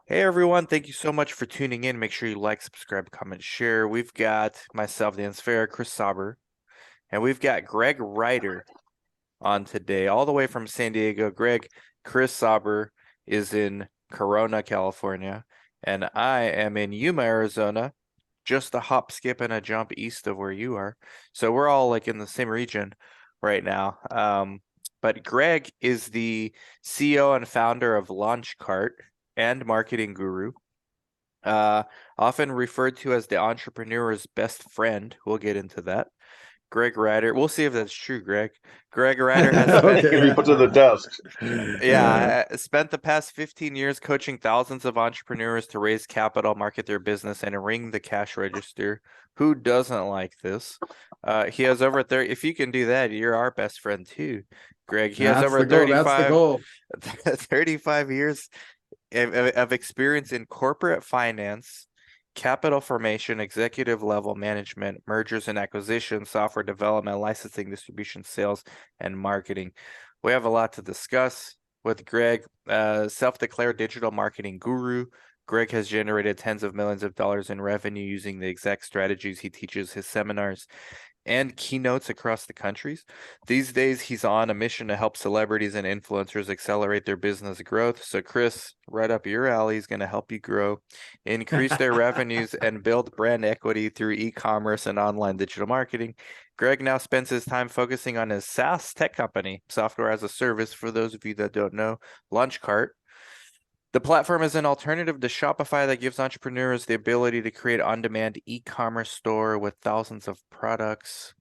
Hey everyone, thank you so much for tuning in. Make sure you like, subscribe, comment, share. We've got myself, Dan Sfera, Chris Sauber, and we've got Greg Ryder on today, all the way from San Diego. Chris Sauber is in Corona, California, and I am in Yuma, Arizona, just a hop, skip, and a jump east of where you are. So we're all like in the same region right now. But Greg is the CEO and founder of LaunchCart and marketing guru, uh, often referred to as the entrepreneur's best friend. We'll get into that. Greg Ryder. We'll see if that's true, Greg. Greg Ryder has spent Okay. Can be put to the test. spent the past 15 years coaching thousands of entrepreneurs to raise capital, market their business, and ring the cash register. Who doesn't like this? He has over 30. If you can do that, you're our best friend too, Greg. He has That's over the goal. That's the 35 goal. 35 years of experience in corporate finance, capital formation, executive level management, mergers and acquisitions, software development, licensing, distribution, sales, and marketing. We have a lot to discuss with Greg, self-declared digital marketing guru. Greg has generated tens of millions of dollars in revenue using the exact strategies he teaches his seminars and keynotes across the countries. These days, he's on a mission to help celebrities and influencers accelerate their business growth. So, Chris, right up your alley, is going to help you grow, increase their revenues, and build brand equity through e-commerce and online digital marketing. Greg now spends his time focusing on his SaaS tech company, software as a service. For those of you that don't know, LaunchCart. The platform is an alternative to Shopify that gives entrepreneurs the ability to create on-demand e-commerce store with thousands of products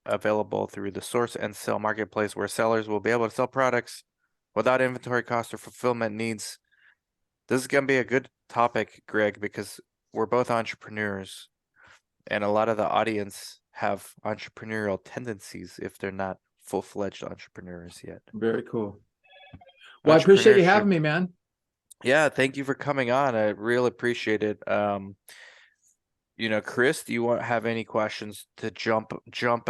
available through the source and sell marketplace, where sellers will be able to sell products without inventory costs or fulfillment needs. This is going to be a good topic, Greg, because we're both entrepreneurs, and a lot of the audience have entrepreneurial tendencies if they're not full-fledged entrepreneurs yet. Very cool. Well, I appreciate you Entrepreneurship. having me, man. Yeah, thank you for coming on. I really appreciate it. Chris, do you have any questions to jump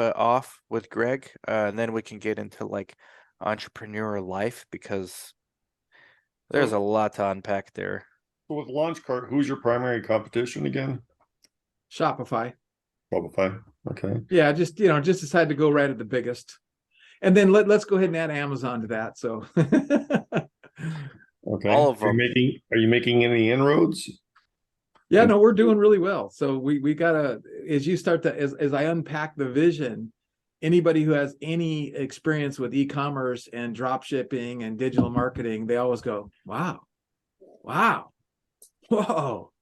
off with Greg? And then we can get into like entrepreneur life, because there's a So, lot to unpack there. so with LaunchCart, who's your primary competition again? Shopify. Shopify. Okay. Yeah, just decided to go right at the biggest. And then let's go ahead and add Amazon to that. So Okay. All of them. Are you making any inroads? yeah, no, we're doing really well. So we gotta, as you start to as I unpack the vision, anybody who has any experience with e-commerce and drop shipping and digital marketing, they always go, wow, wow, whoa.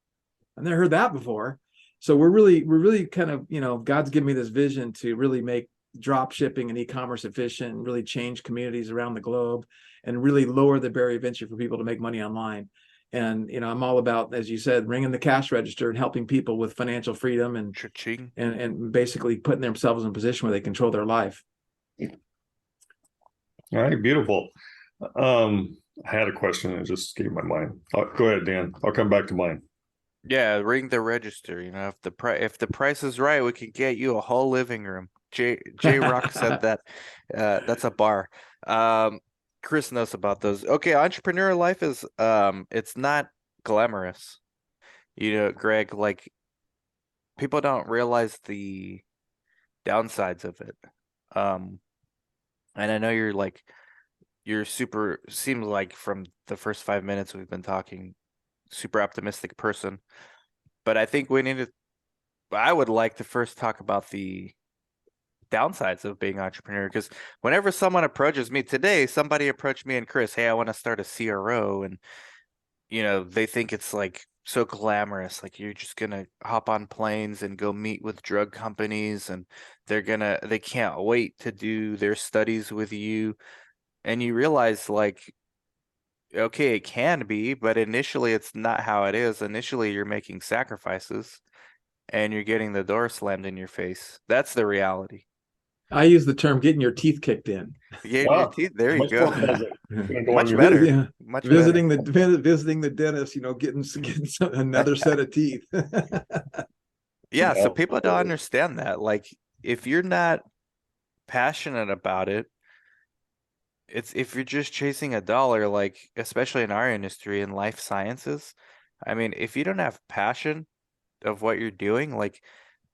I've never heard that before. So we're really kind of, God's given me this vision to really make drop shipping and e-commerce efficient, and really change communities around the globe, and really lower the barrier of entry for people to make money online. And I'm all about, as you said, ringing the cash register and helping people with financial freedom, and Cha-ching. and basically putting themselves in a position where they control their life. All right, beautiful. I had a question and it just escaped my mind. Go ahead, Dan. I'll come back to mine. Yeah, ring the register. If the price is right, we could get you a whole living room. J Rock said that. That's a bar. Chris knows about those. Okay, entrepreneur life is it's not glamorous. Greg, like, people don't realize the downsides of it. And I know you're super, seems like from the first 5 minutes we've been talking, super optimistic person. But I think I would like to first talk about the downsides of being an entrepreneur, because whenever someone approaches me today, somebody approached me and Chris, hey, I want to start a CRO, and they think it's like so glamorous, like you're just gonna hop on planes and go meet with drug companies, and they can't wait to do their studies with you. And you realize, like, okay, it can be, but initially it's not how it is. Initially you're making sacrifices and you're getting the door slammed in your face. That's the reality. I use the term getting your teeth kicked in. Getting your Wow, teeth, there you much go. more pleasant. Gonna go on Much your better. Yeah. Much better. Visiting the dentist, getting another set of teeth. Yeah, so yeah. people don't understand that. Like, if you're not passionate about it, it's if you're just chasing a dollar, like especially in our industry in life sciences, I mean, if you don't have passion of what you're doing, like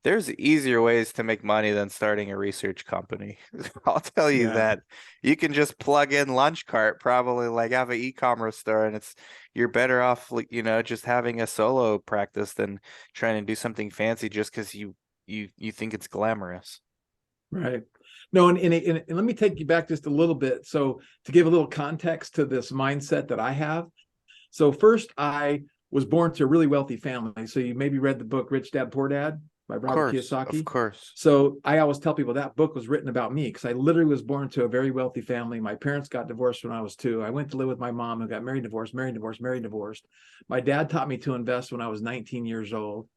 there's easier ways to make money than starting a research company. I'll tell you Yeah. that. You can just plug in lunch cart, probably like have an e-commerce store, and you're better off like, just having a solo practice than trying to do something fancy just because you think it's glamorous. Right. No, and let me take you back just a little bit. So to give a little context to this mindset that I have. So first, I was born to a really wealthy family. So you maybe read the book Rich Dad Poor Dad by Robert Of Kiyosaki. course. So I always tell people that book was written about me because I literally was born to a very wealthy family. My parents got divorced when I was 2. I went to live with my mom who got married, divorced, married, divorced, married, divorced. My dad taught me to invest when I was 19 years old,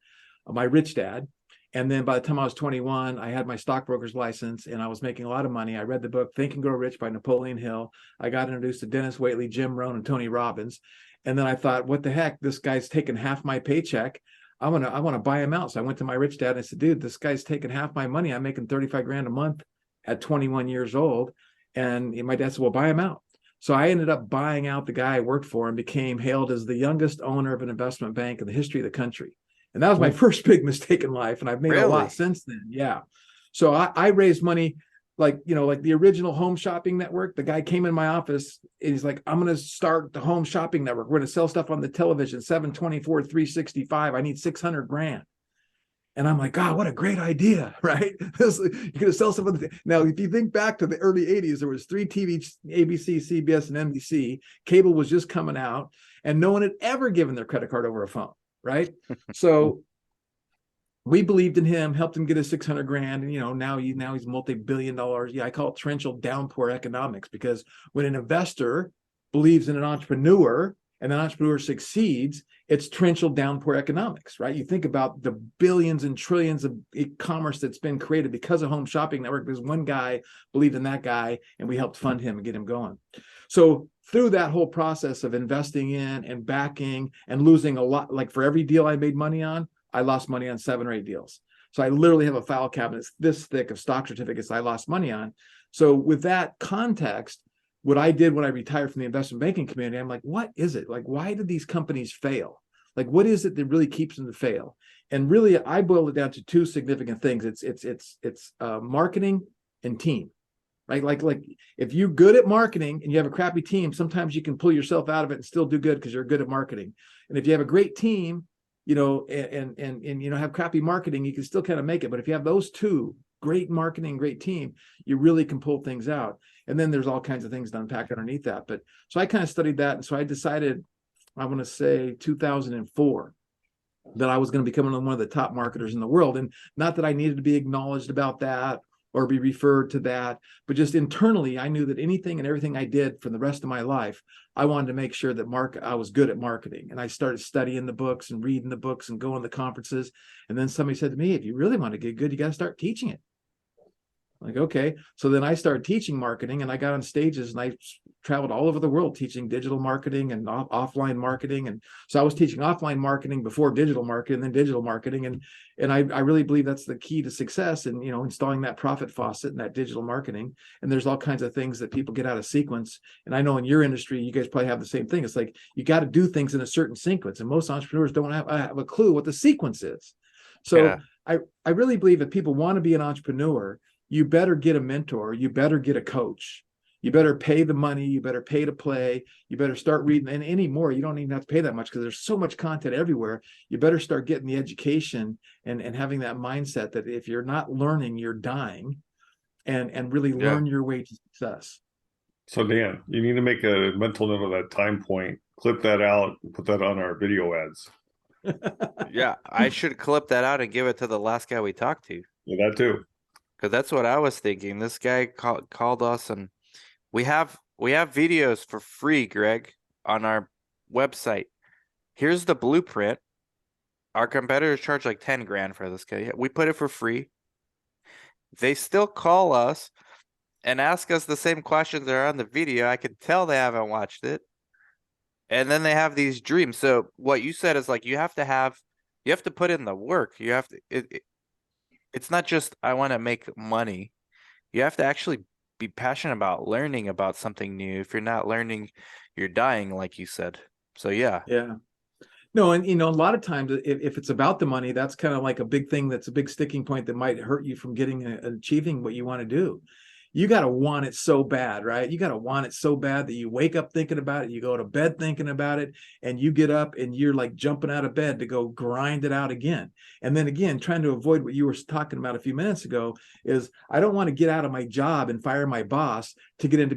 my rich dad. And then by the time I was 21, I had my stockbroker's license and I was making a lot of money. I read the book Think and Grow Rich by Napoleon Hill. I got introduced to Dennis Waitley, Jim Rohn, and Tony Robbins. And then I thought, what the heck? This guy's taking half my paycheck. I want to buy him out. So I went to my rich dad and I said, dude, this guy's taking half my money. I'm making 35 grand a month at 21 years old. And my dad said, well, buy him out. So I ended up buying out the guy I worked for and became hailed as the youngest owner of an investment bank in the history of the country. And that was my first big mistake in life. And I've made a lot since then. Yeah. So I raised money like the original Home Shopping Network. The guy came in my office and he's like, I'm going to start the Home Shopping Network. We're going to sell stuff on the television, 724, 365. I need 600 grand. And I'm like, God, what a great idea, right? You're going to sell stuff on the now, if you think back to the early 80s, there was 3 TV, ABC, CBS, and NBC. Cable was just coming out, and no one had ever given their credit card over a phone, right? So we believed in him, helped him get his 600 grand. And, now he's multi-billion dollars. Yeah, I call it torrential downpour economics, because when an investor believes in an entrepreneur and an entrepreneur succeeds, it's torrential downpour economics, right? You think about the billions and trillions of e-commerce that's been created because of Home Shopping Network, because one guy believed in that guy and we helped fund him and get him going. So through that whole process of investing in and backing and losing a lot, like for every deal I made money on, I lost money on 7 or 8 deals. So I literally have a file cabinet this thick of stock certificates I lost money on. So with that context, what I did when I retired from the investment banking community, I'm like, what is it? Like, why did these companies fail? Like, what is it that really keeps them to fail? And really, I boil it down to 2 significant things. It's marketing and team, right? Like if you're good at marketing and you have a crappy team, sometimes you can pull yourself out of it and still do good because you're good at marketing. And if you have a great team, and have crappy marketing, you can still kind of make it. But if you have those 2, great marketing, great team, you really can pull things out. And then there's all kinds of things to unpack underneath that. But so I kind of studied that. And so I decided, I want to say 2004, that I was going to become one of the top marketers in the world. And not that I needed to be acknowledged about that or be referred to that, but just internally, I knew that anything and everything I did for the rest of my life, I wanted to make sure that I was good at marketing. And I started studying the books and reading the books and going to conferences. And then somebody said to me, if you really want to get good, you got to start teaching it. Like, okay. So then I started teaching marketing, and I got on stages and I traveled all over the world teaching digital marketing and offline marketing. And so I was teaching offline marketing before digital marketing, then digital marketing. And I really believe that's the key to success, and, installing that profit faucet and that digital marketing. And there's all kinds of things that people get out of sequence. And I know in your industry, you guys probably have the same thing. It's like, you got to do things in a certain sequence. And most entrepreneurs don't have a clue what the sequence is. So yeah. I really believe that people want to be an entrepreneur, you better get a mentor, you better get a coach, you better pay the money, you better pay to play, you better start reading. And anymore, you don't even have to pay that much because there's so much content everywhere. You better start getting the education and having that mindset that if you're not learning, you're dying, and really learn your way to success. So Dan, you need to make a mental note of that time point, clip that out, and put that on our video ads. Yeah, I should clip that out and give it to the last guy we talked to. Yeah, that too. Because that's what I was thinking. This guy called us, and we have videos for free, Greg, on our website. Here's the blueprint. Our competitors charge like 10 grand for this guy. We put it for free. They still call us and ask us the same questions that are on the video. I can tell they haven't watched it. And then they have these dreams. So what you said is like, you have to put in the work. You have to, it's not just, I want to make money. You have to actually be passionate about learning about something new. If you're not learning, you're dying, like you said. So yeah. Yeah. No, and a lot of times if it's about the money, that's kind of like a big thing. That's a big sticking point that might hurt you from getting achieving what you want to do. You got to want it so bad, right? You got to want it so bad that you wake up thinking about it, you go to bed thinking about it, and you get up and you're like jumping out of bed to go grind it out again. And then again, trying to avoid what you were talking about a few minutes ago is I don't want to get out of my job and fire my boss to get into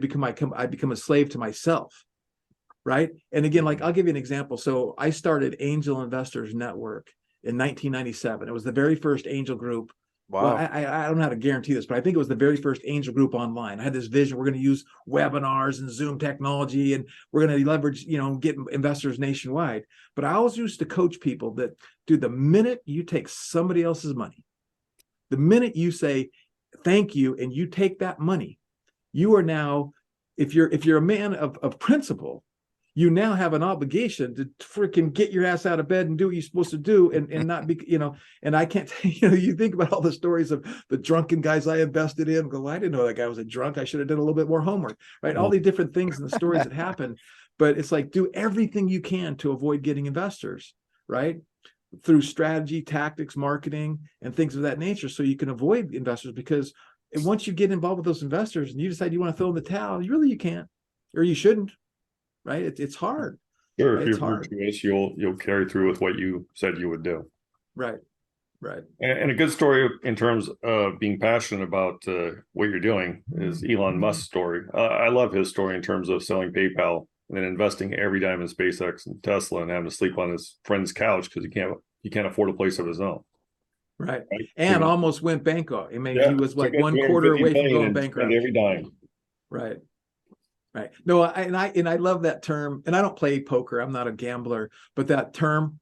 I become a slave to myself. Right. And again, like I'll give you an example. So I started Angel Investors Network in 1997. It was the very first angel group. Wow. Well, I don't know how to guarantee this, but I think it was the very first angel group online. I had this vision. We're going to use webinars and Zoom technology, and we're going to leverage, get investors nationwide. But I always used to coach people that, dude, the minute you take somebody else's money, the minute you say thank you and you take that money, you are now, if you're a man of principle, you now have an obligation to freaking get your ass out of bed and do what you're supposed to do and not be, and I can't, you think about all the stories of the drunken guys I invested in, go, well, I didn't know that guy was a drunk. I should have done a little bit more homework, right? All these different things and the stories that happen, but it's like, do everything you can to avoid getting investors, right? Through strategy, tactics, marketing, and things of that nature. So you can avoid investors, because once you get involved with those investors and you decide you want to throw in the towel, you can't, or you shouldn't. Right? It's hard. Sure, right? if you're virtuous, you'll carry through with what you said you would do. Right. And a good story in terms of being passionate about what you're doing is Elon Musk's story. I love his story in terms of selling PayPal and then investing every dime in SpaceX and Tesla and having to sleep on his friend's couch because he can't afford a place of his own. Right. And almost went bankrupt. I mean, he was like one quarter away from going bankrupt. Every dime. Right. Right. No, I love that term. And I don't play poker. I'm not a gambler, but that term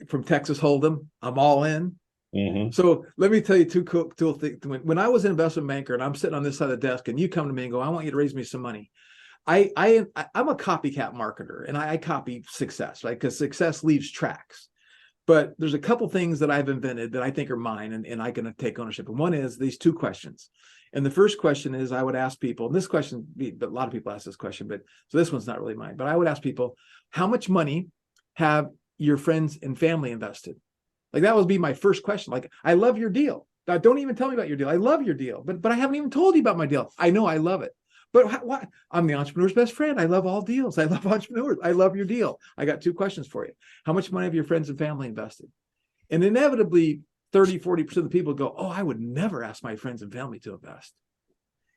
from Texas Hold'em, I'm all in. Mm-hmm. So let me tell you two cool things. When I was an investment banker and I'm sitting on this side of the desk and you come to me and go, I want you to raise me some money. I'm a copycat marketer and I copy success, right? Because success leaves tracks. But there's a couple things that I've invented that I think are mine and I can take ownership. And one is these two questions. And the first question is I would ask people, and this question, but a lot of people ask this question, but so this one's not really mine, but I would ask people, how much money have your friends and family invested? Like that would be my first question. Like, I love your deal. Now, don't even tell me about your deal. I love your deal, but I haven't even told you about my deal. I know I love it. But what? I'm the entrepreneur's best friend. I love all deals. I love entrepreneurs. I love your deal. I got two questions for you. How much money have your friends and family invested? And inevitably, 30-40% of the people go, oh, I would never ask my friends and family to invest.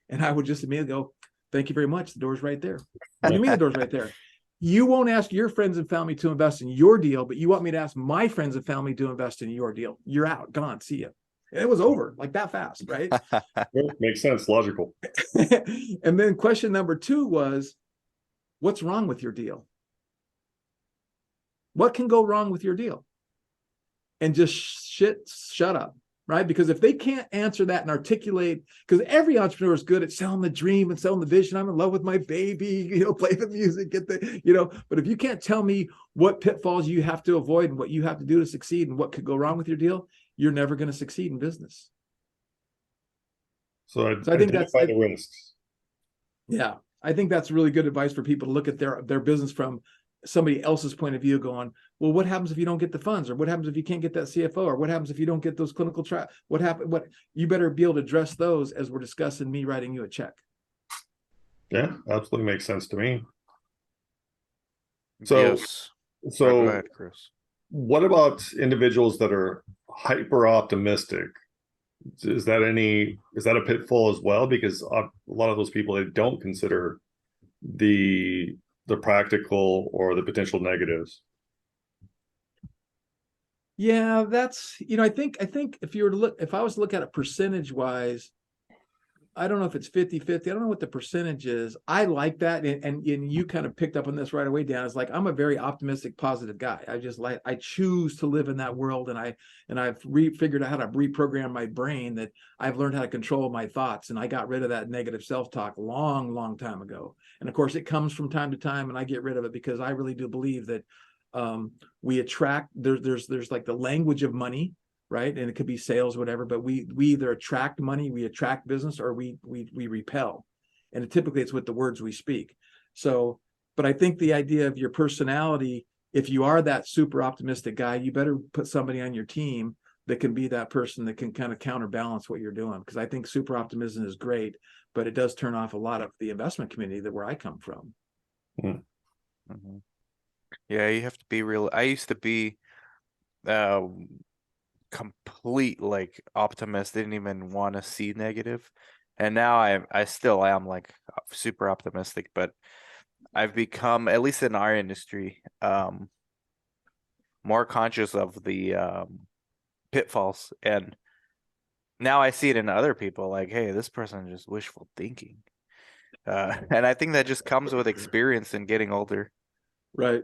And I would just immediately go, thank you very much. The door's right there. What do you mean the door's right there? You won't ask your friends and family to invest in your deal, but you want me to ask my friends and family to invest in your deal. You're out, gone, see ya. And it was over like that fast, right? Makes sense, logical. And then question number 2 was, what's wrong with your deal? What can go wrong with your deal? And just shut up, right? Because if they can't answer that and articulate, because every entrepreneur is good at selling the dream and selling the vision. I'm in love with my baby, play the music, but if you can't tell me what pitfalls you have to avoid and what you have to do to succeed and what could go wrong with your deal, you're never going to succeed in business. So I think that's the risks. Yeah. I think that's really good advice for people to look at their business from somebody else's point of view, going, well, what happens if you don't get the funds, or what happens if you can't get that CFO, or what happens if you don't get those clinical trials? What you better be able to address those as we're discussing me writing you a check. Yeah, absolutely makes sense to me. So, yes. Go ahead, Chris. What about individuals that are hyper optimistic? Is that a pitfall as well? Because a lot of those people, they don't consider the practical or the potential negatives. Yeah, that's, I think if I was to look at it percentage wise, I don't know if it's 50-50. I don't know what the percentage is. I like that. And you kind of picked up on this right away, Dan. It's like, I'm a very optimistic, positive guy. I choose to live in that world. And I've figured out how to reprogram my brain, that I've learned how to control my thoughts. And I got rid of that negative self-talk long, long time ago. And of course it comes from time to time, and I get rid of it because I really do believe that we attract, there's like the language of money, right? And it could be sales, whatever, but we either attract money, we attract business, or we repel. And typically it's with the words we speak. So, but I think the idea of your personality if you are that super optimistic guy, you better put somebody on your team that can be that person that can kind of counterbalance what you're doing. Because I think super optimism is great, but it does turn off a lot of the investment community that where I come from. Mm-hmm. Yeah, you have to be real. I used to be uh complete like optimist, didn't even want to see negative. And now I still am like super optimistic, but I've become, at least in our industry, more conscious of the pitfalls. And now I see it in other people like, hey, this person is just wishful thinking. And I think that just comes with experience and getting older. Right.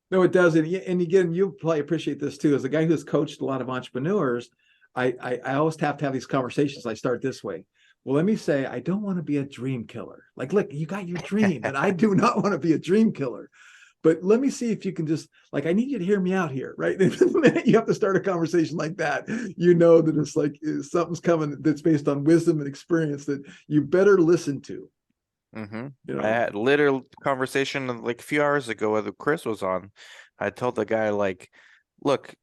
No, it does. And again, you probably appreciate this too. As a guy who's coached a lot of entrepreneurs, I always have to have these conversations. I start this way. Well, let me say, I don't want to be a dream killer. Like, look, you got your dream, and I do not want to be a dream killer. But let me see if you can just, like, I need you to hear me out here, right? The minute you have to start a conversation like that, you know that it's like something's coming that's based on wisdom and experience that you better listen to. Mm-hmm. You know? I had literal conversation like a few hours ago with Chris was on. I told the guy like, look,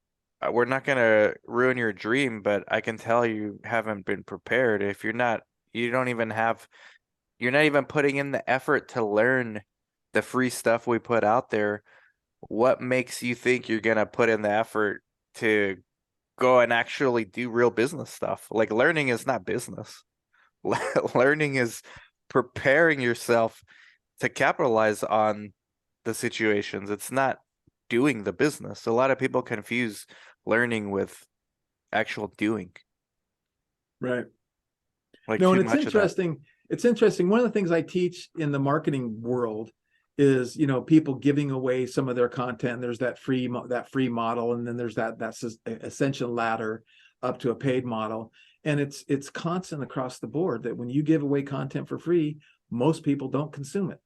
we're not gonna ruin your dream, but I can tell you haven't been prepared. If you don't even have, you're not even putting in the effort to learn the free stuff we put out there. What makes you think you're gonna put in the effort to go and actually do real business stuff? Like learning is not business. Learning is preparing yourself to capitalize on the situations. It's not doing the business. A lot of people confuse learning with actual doing. Right. Like No, too and it's much of that. interesting. It's interesting. One of the things I teach in the marketing world is, people giving away some of their content. There's that free model, and then there's that ascension ladder up to a paid model. And it's constant across the board that when you give away content for free, most people don't consume it.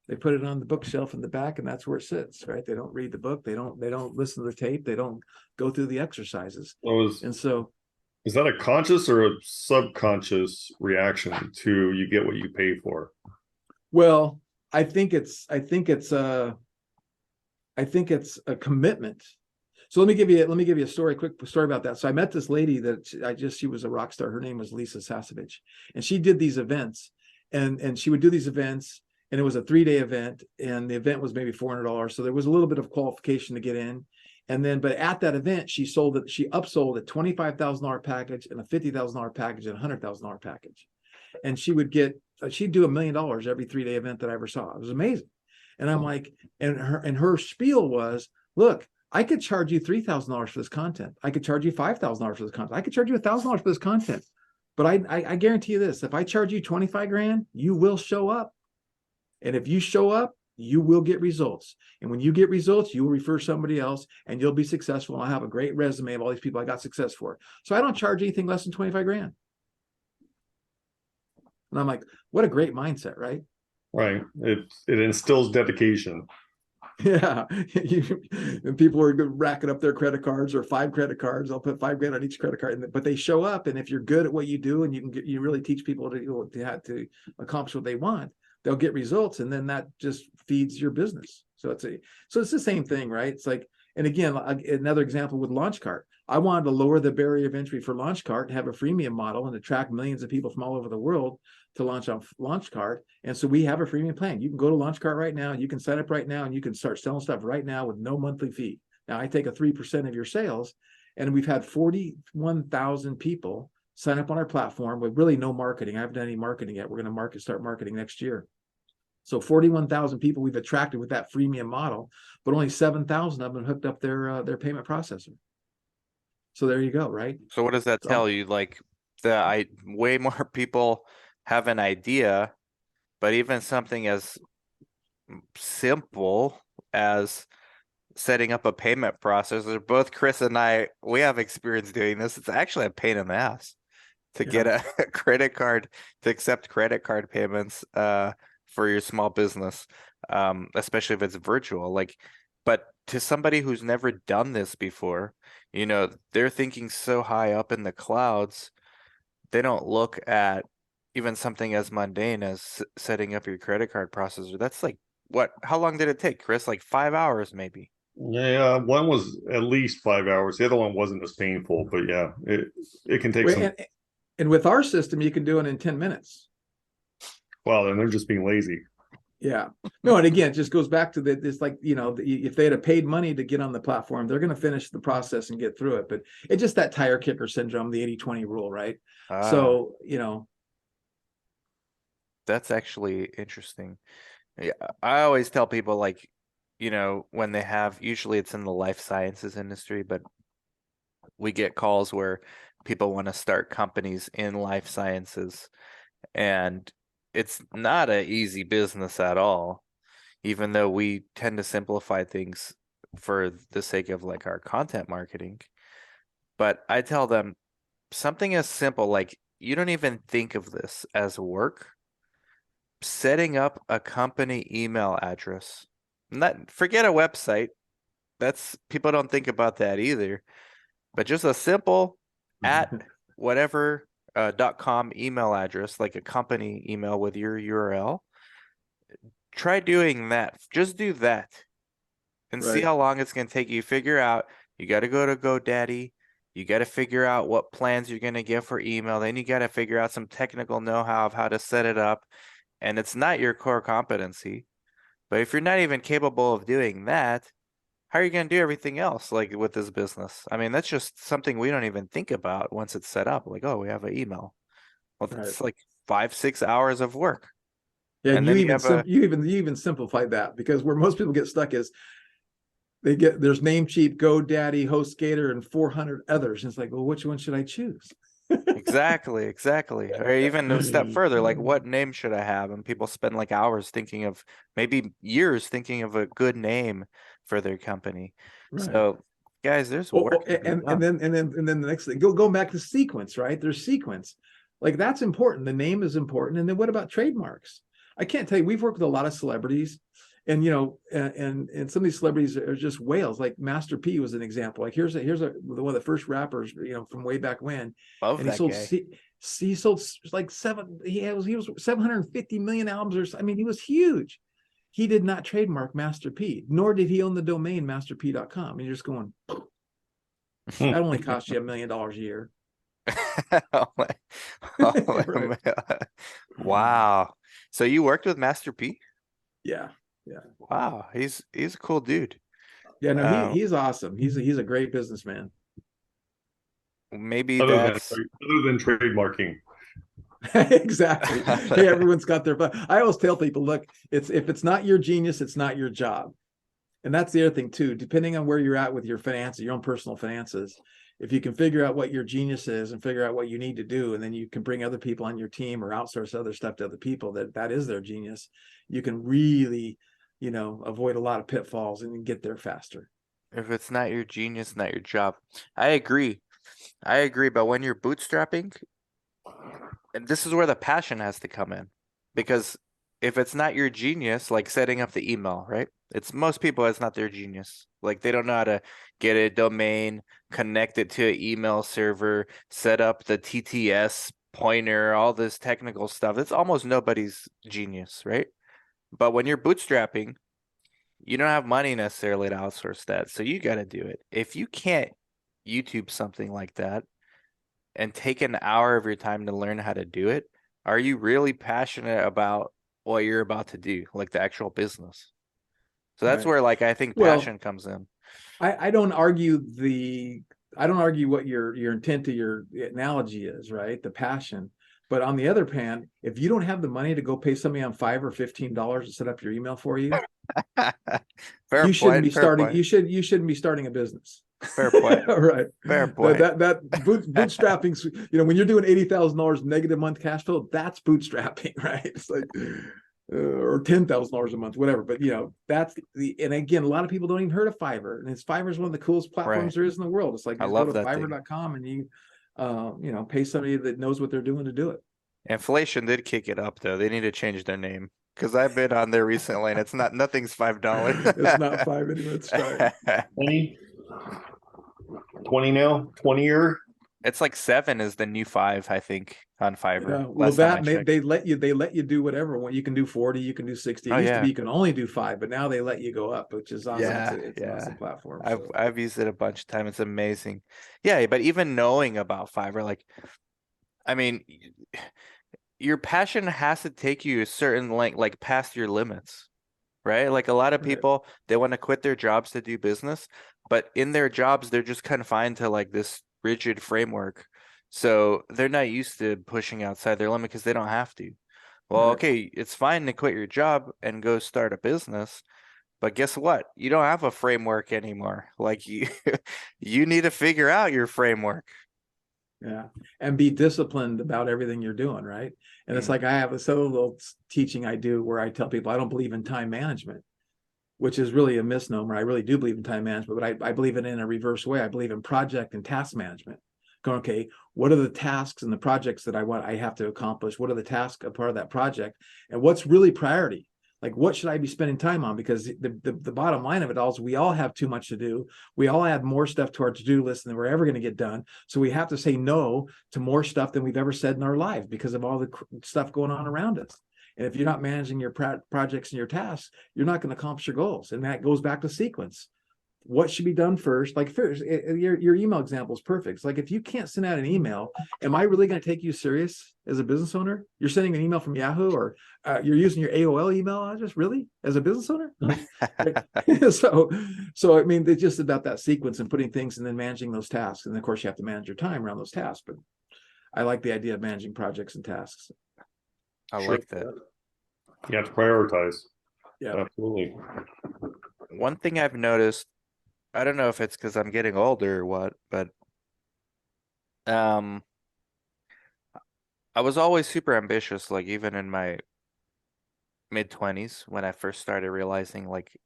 They put it on the bookshelf in the back, and that's where it sits, right? They don't read the book. They don't listen to the tape. They don't go through the exercises. And so is that a conscious or a subconscious reaction to you get what you pay for? well, I think it's a commitment. So let me give you a story, quick story about that. So I met this lady that she was a rock star. Her name was Lisa Sasevich, and she did these events, and she would do these events, and it was a 3-day event, and the event was maybe $400. So there was a little bit of qualification to get in. And then, but at that event, she upsold a $25,000 package and a $50,000 package and a $100,000 package. And she'd do $1 million every 3-day event that I ever saw. It was amazing. And I'm like, and her spiel was, look, I could charge you $3,000 for this content. I could charge you $5,000 for this content. I could charge you $1,000 for this content. But I guarantee you this, if I charge you 25 grand, you will show up. And if you show up, you will get results. And when you get results, you will refer somebody else and you'll be successful. And I'll have a great resume of all these people I got success for. So I don't charge anything less than 25 grand. And I'm like, what a great mindset, right? Right. It instills dedication. Yeah. And people are racking up their credit cards or 5 credit cards. I'll put 5 grand on each credit card, but they show up. And if you're good at what you do and you really teach people to accomplish what they want, they'll get results. And then that just feeds your business. So it's the same thing, right? It's like, and again, another example with LaunchCart. I wanted to lower the barrier of entry for LaunchCart and have a freemium model and attract millions of people from all over the world to launch on LaunchCart. And so we have a freemium plan. You can go to LaunchCart right now. You can sign up right now and you can start selling stuff right now with no monthly fee. Now I take a 3% of your sales, and we've had 41,000 people sign up on our platform with really no marketing. I haven't done any marketing yet. We're going to start marketing next year. So 41,000 people we've attracted with that freemium model, but only 7,000 of them hooked up their payment processor. So there you go, right? So what does that tell you? Like way more people have an idea, but even something as simple as setting up a payment processor, both Chris and I, we have experience doing this. It's actually a pain in the ass to get a credit card, to accept credit card payments for your small business, especially if it's virtual. Like, but to somebody who's never done this before, they're thinking so high up in the clouds, they don't look at even something as mundane as setting up your credit card processor. That's like how long did it take, Chris? Like 5 hours, maybe. Yeah, one was at least 5 hours. The other one wasn't as painful, but yeah, it can take some. And with our system, you can do it in 10 minutes. Wow, then they're just being lazy. Yeah. No, and again, it just goes back to it's like, if they had paid money to get on the platform, they're going to finish the process and get through it. But it's just that tire kicker syndrome, the 80-20 rule, right? So, that's actually interesting. Yeah, I always tell people, like, when they have, usually it's in the life sciences industry, but we get calls where people want to start companies in life sciences, and it's not an easy business at all, even though we tend to simplify things for the sake of like our content marketing. But I tell them something as simple, like, you don't even think of this as work. Setting up a company email address. Not forget a website. That's people don't think about that either. But just a simple at whatever .com email address, like a company email with your URL. Try doing that. Just do that and see Right. how long it's going to take you. Figure out, you got to go to GoDaddy. You got to figure out what plans you're going to get for email. Then you got to figure out some technical know-how of how to set it up. And it's not your core competency. But if you're not even capable of doing that, how are you going to do everything else, like with this business? I mean, that's just something we don't even think about once it's set up. Like, oh, we have an email. Well, that's like 5-6 hours of work. Yeah, and you then even you even simplified that, because where most people get stuck is there's Namecheap, GoDaddy, HostGator, and 400 others. And it's like, well, which one should I choose? Exactly. Or even a step further, like, what name should I have? And people spend like hours thinking of, maybe years thinking of a good name for their company. Right. So, guys, there's work. And then the next thing, go back to sequence, right? There's sequence. Like, that's important. The name is important. And then what about trademarks? I can't tell you, we've worked with a lot of celebrities, and and some of these celebrities are just whales. Like Master P was an example. Like here's one of the first rappers, from way back when. Love and that guy. He sold like he was 750 million albums, or I mean, he was huge. He did not trademark Master P, nor did he own the domain masterp.com. And you're just going, that only cost you $1 million a year. Right. Wow. So you worked with Master P? Yeah. Wow, he's a cool dude. Yeah, no, he's awesome. He's a great businessman. Maybe other that's than trademarking. Exactly. Hey, everyone's got their. I always tell people, look, if it's not your genius, it's not your job. And that's the other thing too. Depending on where you're at with your finances, your own personal finances, if you can figure out what your genius is and figure out what you need to do, and then you can bring other people on your team or outsource other stuff to other people that is their genius, you can really, avoid a lot of pitfalls and get there faster. If it's not your genius, not your job. I agree. But when you're bootstrapping, and this is where the passion has to come in, because if it's not your genius, like setting up the email, right? It's most people, it's not their genius. Like, they don't know how to get a domain, connect it to an email server, set up the TTS pointer, all this technical stuff. It's almost nobody's genius, right? But when you're bootstrapping, you don't have money necessarily to outsource that. So you got to do it. If you can't YouTube something like that and take an hour of your time to learn how to do it, are you really passionate about what you're about to do, like the actual business? So that's where, like, I think passion comes in. I don't argue what your intent to your analogy is, right? The passion. But on the other hand, if you don't have the money to go pay somebody on $5 or $15 to set up your email for you, you shouldn't be starting. You shouldn't be starting a business. Fair point. Right. Fair point. That bootstrapping, when you're doing $80,000 negative month cash flow, that's bootstrapping, right? It's like, or $10,000 a month, whatever. But that's and again, a lot of people don't even heard of Fiverr, and Fiverr is one of the coolest platforms there is in the world. It's like, I love go to that Fiverr.com and you pay somebody that knows what they're doing to do it. Inflation did kick it up, though. They need to change their name, because I've been on there recently and nothing's $5. It's not 5 anymore. It's right. 20 now, 20 year. It's like 7 is the new 5, I think. on Fiverr. Yeah, well, Last time that I and checked. they let you do whatever. Well, you can do 40, you can do 60. It Oh used to yeah. be you can only do 5, but now they let you go up, which is awesome. Yeah, It's an yeah. awesome platform. I've So I've used it a bunch of times. It's amazing. Yeah, but even knowing about Fiverr, like, I mean, your passion has to take you a certain length, like past your limits, right? Like a lot of right, people, they want to quit their jobs to do business, but in their jobs, they're just confined to like this rigid framework. So they're not used to pushing outside their limit because they don't have to. Well, right. okay, it's fine to quit your job and go start a business, but guess what? You don't have a framework anymore. Like you you need to figure out your framework. Yeah. And be disciplined about everything you're doing, right? And it's Mm. like I have this other little teaching I do where I tell people I don't believe in time management, which is really a misnomer. I really do believe in time management, but I believe it in a reverse way. I believe in project and task management. Going, okay, what are the tasks and the projects that I have to accomplish? What are the tasks a part of that project? And what's really priority? Like, what should I be spending time on? Because the bottom line of it all is we all have too much to do. We all add more stuff to our to-do list than we're ever going to get done. So we have to say no to more stuff than we've ever said in our lives because of all the stuff going on around us. And if you're not managing your projects and your tasks, you're not going to accomplish your goals. And that goes back to sequence. What should be done first? Like first, your email example is perfect. It's like if you can't send out an email, am I really going to take you serious as a business owner? You're sending an email from Yahoo or you're using your AOL email address, really, as a business owner? So I mean, it's just about that sequence and putting things and then managing those tasks. And of course, you have to manage your time around those tasks. But I like the idea of managing projects and tasks. I Sure. like that. You have to prioritize. Yeah. Absolutely. One thing I've noticed, I don't know if it's because I'm getting older or what, but um I was always super ambitious, like even in my mid-20s when I first started realizing like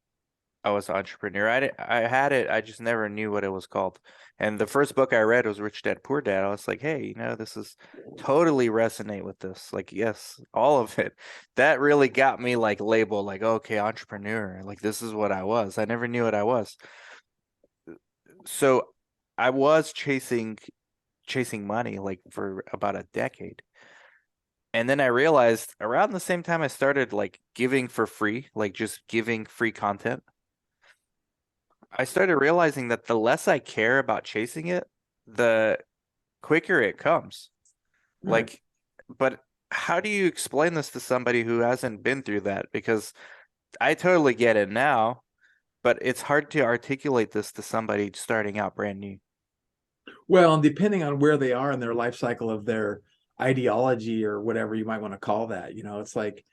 I was an entrepreneur. I had it, I just never knew what it was called. And the first book I read was Rich Dad Poor Dad. I was like, hey, this is totally resonate with this. Like, yes, all of it. That really got me like labeled like, okay, entrepreneur. Like this is what I was. I never knew what I was. So I was chasing money like for about a decade. And then I realized around the same time I started like giving for free, like just giving free content. I started realizing that the less I care about chasing it, the quicker it comes. Right. Like, but how do you explain this to somebody who hasn't been through that? Because I totally get it now, but it's hard to articulate this to somebody starting out brand new. Well, and depending on where they are in their life cycle of their ideology or whatever you might want to call that, it's like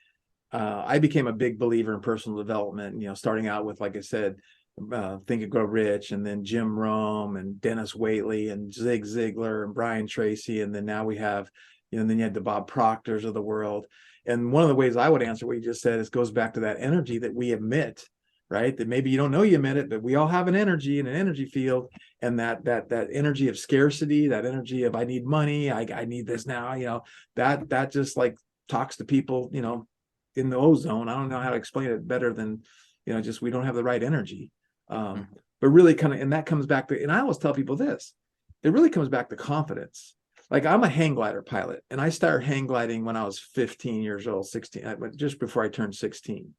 I became a big believer in personal development. Starting out with, like I said, Think and Grow Rich, and then Jim Rohn and Dennis Waitley and Zig Ziglar and Brian Tracy, and then now we have, then you had the Bob Proctors of the world. And one of the ways I would answer what you just said is goes back to that energy that we emit, right? That maybe you don't know you emit it, but we all have an energy in an energy field, and that energy of scarcity, that energy of I need money, I need this now, that just like talks to people, in the ozone. I don't know how to explain it better than, just we don't have the right energy. But really kind of, and that comes back to, and I always tell people this, it really comes back to confidence. Like I'm a hang glider pilot, and I started hang gliding when I was 15 years old, 16, just before I turned 16.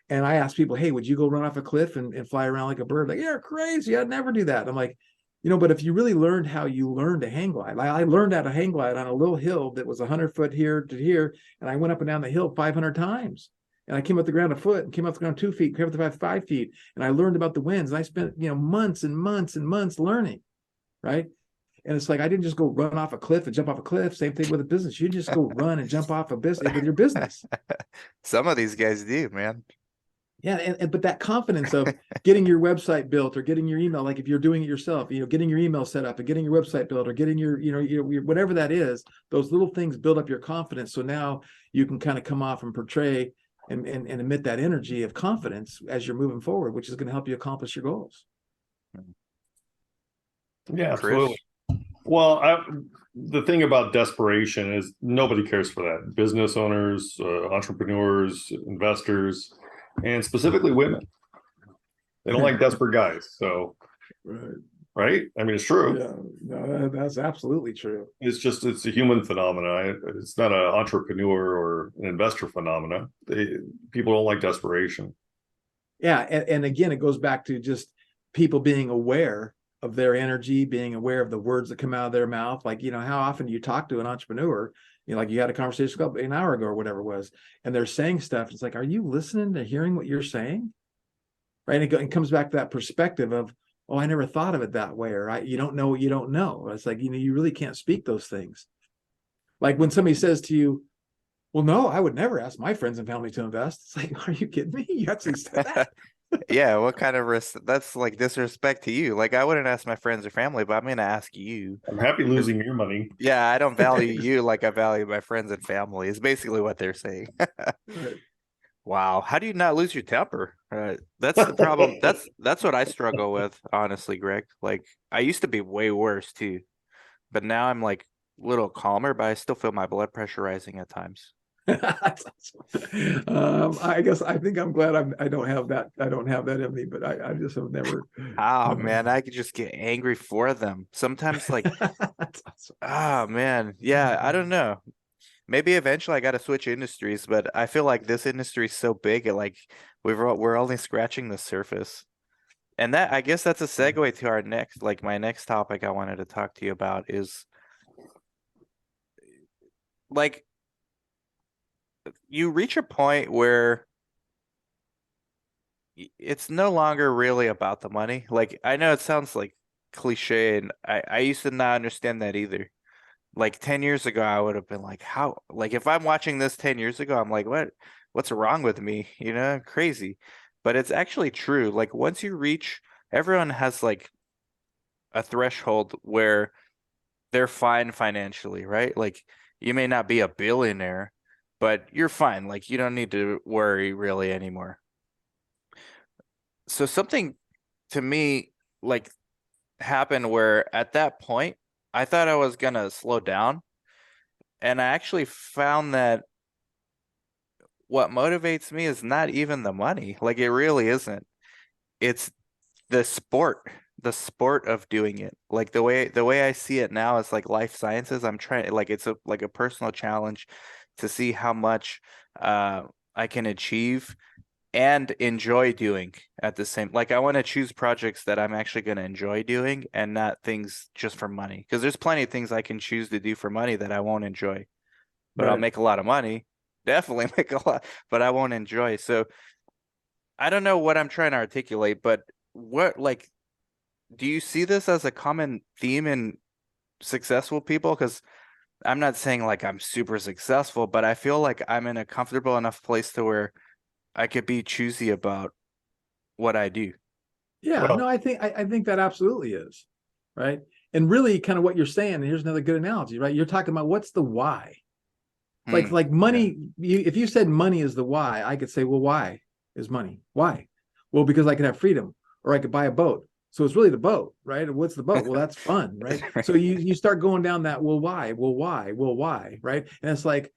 And I asked people, hey, would you go run off a cliff and fly around like a bird? Like, you're crazy. I'd never do that. I'm like, but if you really learned how you learned to hang glide, I learned how to hang glide on a little hill that was 100 foot here to here. And I went up and down the hill 500 times. And I came up the ground a foot and came up the ground 2 feet, came up the ground 5 feet. And I learned about the winds. And I spent, months and months and months learning. Right. And it's like, I didn't just go run off a cliff and jump off a cliff. Same thing with a business. You just go run and jump off a business with your business. Some of these guys do, man. Yeah, but that confidence of getting your website built or getting your email, like if you're doing it yourself, getting your email set up and getting your website built or getting your whatever that is, those little things build up your confidence. So now you can kind of come off and portray and emit that energy of confidence as you're moving forward, which is going to help you accomplish your goals. Yeah, Chris? absolutely. Well, the thing about desperation is nobody cares for that. Business owners, entrepreneurs, investors, and specifically women. They don't like desperate guys. So Right. right? I mean, it's true. Yeah, no, that's absolutely true. It's a human phenomena. It's not an entrepreneur or an investor phenomena. People don't like desperation. Yeah, and again, it goes back to just people being aware of their energy, being aware of the words that come out of their mouth. Like, how often do you talk to an entrepreneur? Like you had a conversation an hour ago or whatever it was, and they're saying stuff. It's like, are you listening to hearing what you're saying? Right. And it comes back to that perspective of, oh, I never thought of it that way, or you don't know what you don't know. It's like, you really can't speak those things. Like when somebody says to you, well, no, I would never ask my friends and family to invest. It's like, are you kidding me? You actually said that. Yeah, what kind of risk? That's like disrespect to you. Like I wouldn't ask my friends or family, but I'm gonna ask you. I'm happy 'Cause, losing your money. yeah, I don't value you like I value my friends and family, is basically what they're saying. Right. Wow, how do you not lose your temper? That's the problem. That's what I struggle with, honestly, Greg. Like I used to be way worse too, but now I'm like a little calmer, but I still feel my blood pressure rising at times. That's awesome. I guess I think I'm glad I don't have that. I don't have that in me, but I just have never. Oh man, I could just get angry for them. Sometimes like, That's awesome. oh man, yeah, I don't know. Maybe eventually I got to switch industries, but I feel like this industry is so big, like we're only scratching the surface. And that I guess that's a segue to our next, like my next topic I wanted to talk to you about is like you reach a point where it's no longer really about the money. Like I know it sounds like cliche, and I used to not understand that either. Like 10 years ago, I would have been like, how, like if I'm watching this 10 years ago, I'm like, what's wrong with me? Crazy. But it's actually true. Like once you reach, everyone has like a threshold where they're fine financially, right? Like you may not be a billionaire, but you're fine. Like you don't need to worry really anymore. So something to me like happened where at that point, I thought I was gonna slow down. And I actually found that what motivates me is not even the money. Like it really isn't. It's the sport of doing it. Like the way I see it now is like life sciences. I'm trying like it's a personal challenge to see how much I can achieve and enjoy doing at the same. Like I want to choose projects that I'm actually going to enjoy doing and not things just for money. Because there's plenty of things I can choose to do for money that I won't enjoy, but I'll Right. make a lot of money. Definitely make a lot, but I won't enjoy. So I don't know what I'm trying to articulate, but what like do you see this as a common theme in successful people? Because I'm not saying like I'm super successful, but I feel like I'm in a comfortable enough place to where I could be choosy about what I do. Yeah. Well, No, I think that absolutely is right. And really, kind of what you're saying. And here's another good analogy, right? You're talking about what's the why. Like Hmm. like Yeah. money. If you said money is the why, I could say, well, why is money? Why? Well, because I could have freedom, or I could buy a boat. So it's really the boat, right? And what's the boat? Well, that's fun, right? So you start going down that, well, why? Well, why? Well, why? Right? And it's like,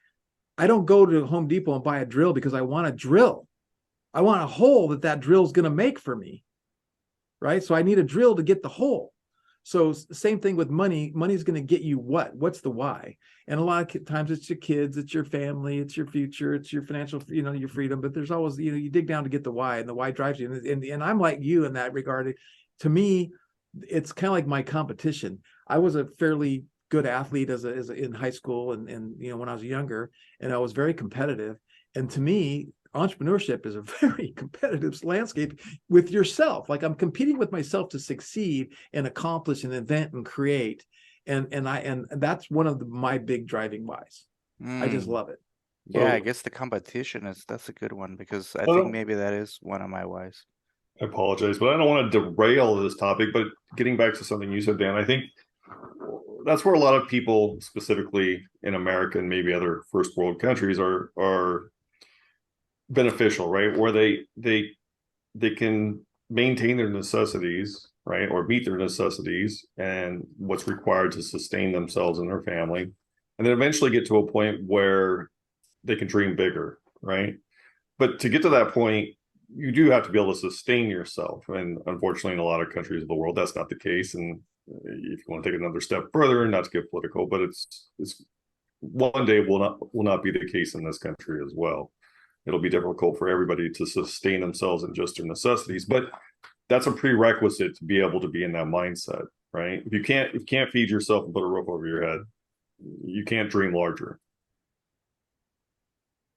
I don't go to Home Depot and buy a drill because I want a drill. I want a hole that drill's going to make for me, right? So I need a drill to get the hole. So same thing with money. Money's going to get you what? What's the why? And a lot of times it's your kids, it's your family, it's your future, it's your financial, your freedom. But there's always, you dig down to get the why, and the why drives you. And I'm like you in that regard. To me, it's kind of like my competition. I was a fairly good athlete in high school and when I was younger, and I was very competitive. And to me, entrepreneurship is a very competitive landscape with yourself. Like I'm competing with myself to succeed and accomplish and invent and create. And that's one of my big driving whys. I just Hmm. love it. Yeah, I so guess the competition that's a good one because I I think don't. maybe that is one of my whys. I apologize, but I don't want to derail this topic. But getting back to something you said, Dan, I think that's where a lot of people, specifically in America and maybe other first world countries, are beneficial, right? Where they can maintain their necessities, right, or meet their necessities and what's required to sustain themselves and their family, and then eventually get to a point where they can dream bigger, right? But to get to that point, you do have to be able to sustain yourself. And unfortunately, in a lot of countries of the world, that's not the case. And if you want to take another step further, not to get political, but it's one day will not be the case in this country as well. It'll be difficult for everybody to sustain themselves in just their necessities, but that's a prerequisite to be able to be in that mindset, right? If you can't feed yourself and put a roof over your head, you can't dream larger.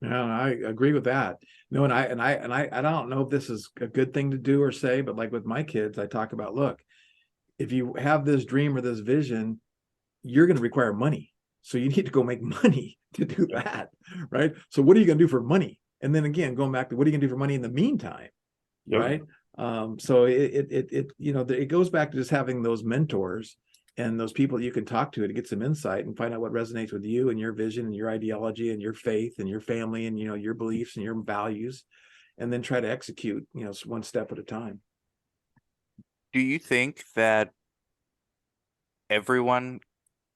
Yeah, I agree with that. No, and I don't know if this is a good thing to do or say, but like with my kids, I talk about, look, if you have this dream or this vision, you're going to require money. So you need to go make money to do that, right? So what are you going to do for money? And then again, going back to what are you going to do for money in the meantime, Yep. right? So it goes back to just having those mentors and those people that you can talk to get some insight and find out what resonates with you and your vision and your ideology and your faith and your family and your beliefs and your values, and then try to execute one step at a time. Do you think that everyone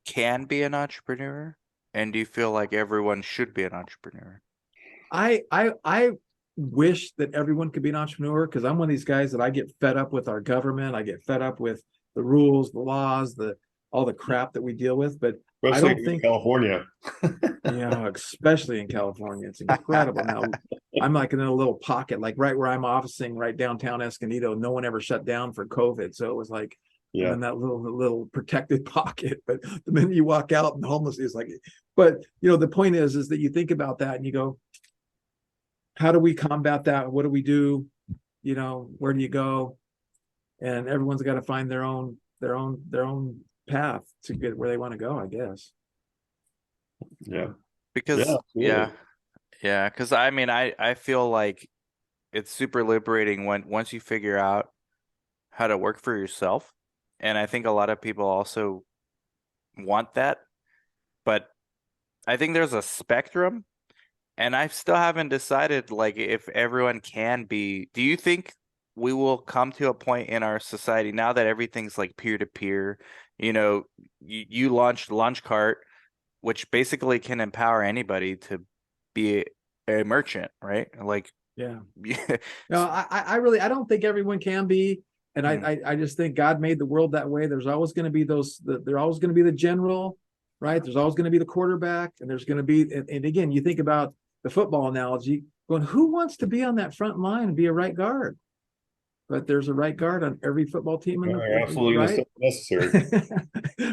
can be an entrepreneur, and do you feel like everyone should be an entrepreneur? I wish that everyone could be an entrepreneur, because I'm one of these guys that I get fed up with our government. I get fed up with the rules, the laws, all the crap that we deal with. But Especially I don't think California. Especially in California, it's incredible. Now I'm like in a little pocket, like right where I'm officing, right downtown Escondido. No one ever shut down for COVID, so it was like in that little protected pocket. But the minute you walk out, and homeless is like. But the point is that you think about that and you go, how do we combat that? What do we do? Where do you go? And everyone's got to find their own path to get where they want to go, I guess. Yeah. Because because I mean, I feel like it's super liberating once you figure out how to work for yourself. And I think a lot of people also want that, but I think there's a spectrum, and I still haven't decided like if everyone can be. Do you think we will come to a point in our society now that everything's like peer to peer? You launched Launch Cart, which basically can empower anybody to be a merchant, right? Like, yeah. No, I don't think everyone can be. And I just think God made the world that way. There's always going to be there's always going to be the general, right? There's always going to be the quarterback, and there's going to be, and again, you think about the football analogy, going, who wants to be on that front line and be a right guard? But there's a right guard on every football team. Absolutely right? necessary.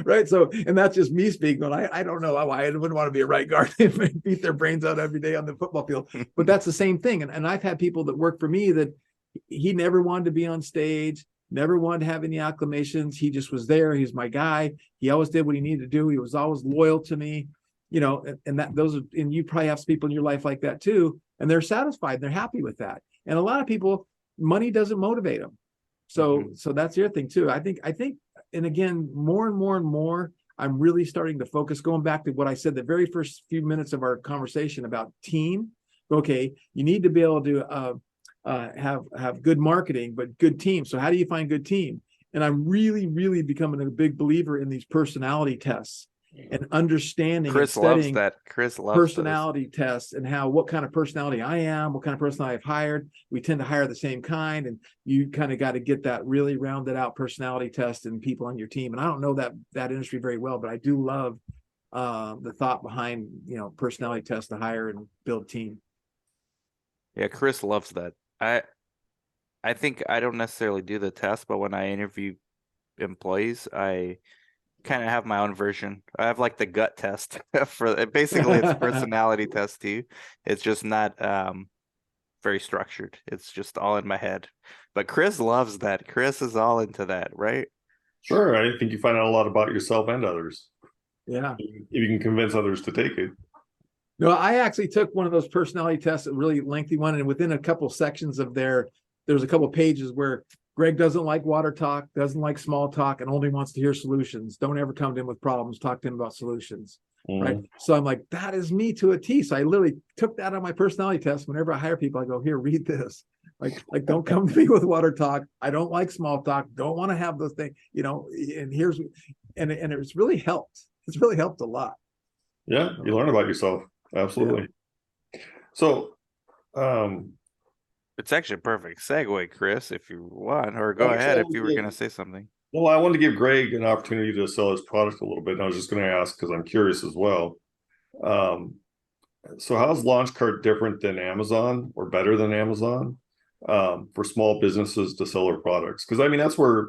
Right. So, and that's just me speaking, but I don't know why I wouldn't want to be a right guard and beat their brains out every day on the football field. But that's the same thing. And I've had people that work for me that he never wanted to be on stage, never wanted to have any acclamations. He just was there. He's my guy. He always did what he needed to do. He was always loyal to me, and you probably have some people in your life like that too. And they're satisfied. They're happy with that. And a lot of people, money doesn't motivate them. So that's the other thing too. I think, and again, more and more, I'm really starting to focus, going back to what I said the very first few minutes of our conversation about team. Okay, you need to be able to have good marketing, but good team. So how do you find good team? And I'm really becoming a big believer in these personality tests and understanding. Chris loves that. Chris loves personality tests and what kind of personality I am, what kind of personality I've hired. We tend to hire the same kind, and you kind of got to get that really rounded out personality test and people on your team. And I don't know that industry very well, but I do love the thought behind personality tests to hire and build team. Yeah, Chris loves that. I think I don't necessarily do the test, but when I interview employees, I kind of have my own version. I have like the gut test for basically it's a personality test too. It's just not very structured. It's just all in my head. But Chris loves that. Chris is all into that, right? Sure. I think you find out a lot about yourself and others. Yeah. If you can convince others to take it. No, I actually took one of those personality tests, a really lengthy one, and within a couple sections of there's a couple pages where Greg doesn't like water talk, doesn't like small talk, and only wants to hear solutions. Don't ever come to him with problems. Talk to him about solutions. Right. So I'm like, that is me to a T. So I literally took that on my personality test. Whenever I hire people, I go, here, read this. Like don't come to me with water talk. I don't like small talk. Don't want to have those things, and it's really helped. It's really helped a lot. Yeah. You learn about yourself. Absolutely. Yeah. So, It's actually a perfect segue, Chris, if you want, or go Well, ahead actually, if you were going to say something. well, I wanted to give Greg an opportunity to sell his product a little bit. And I was just going to ask because I'm curious as well. Um, so how's Launchcart different than Amazon or better than Amazon for small businesses to sell their products? Because I mean, that's where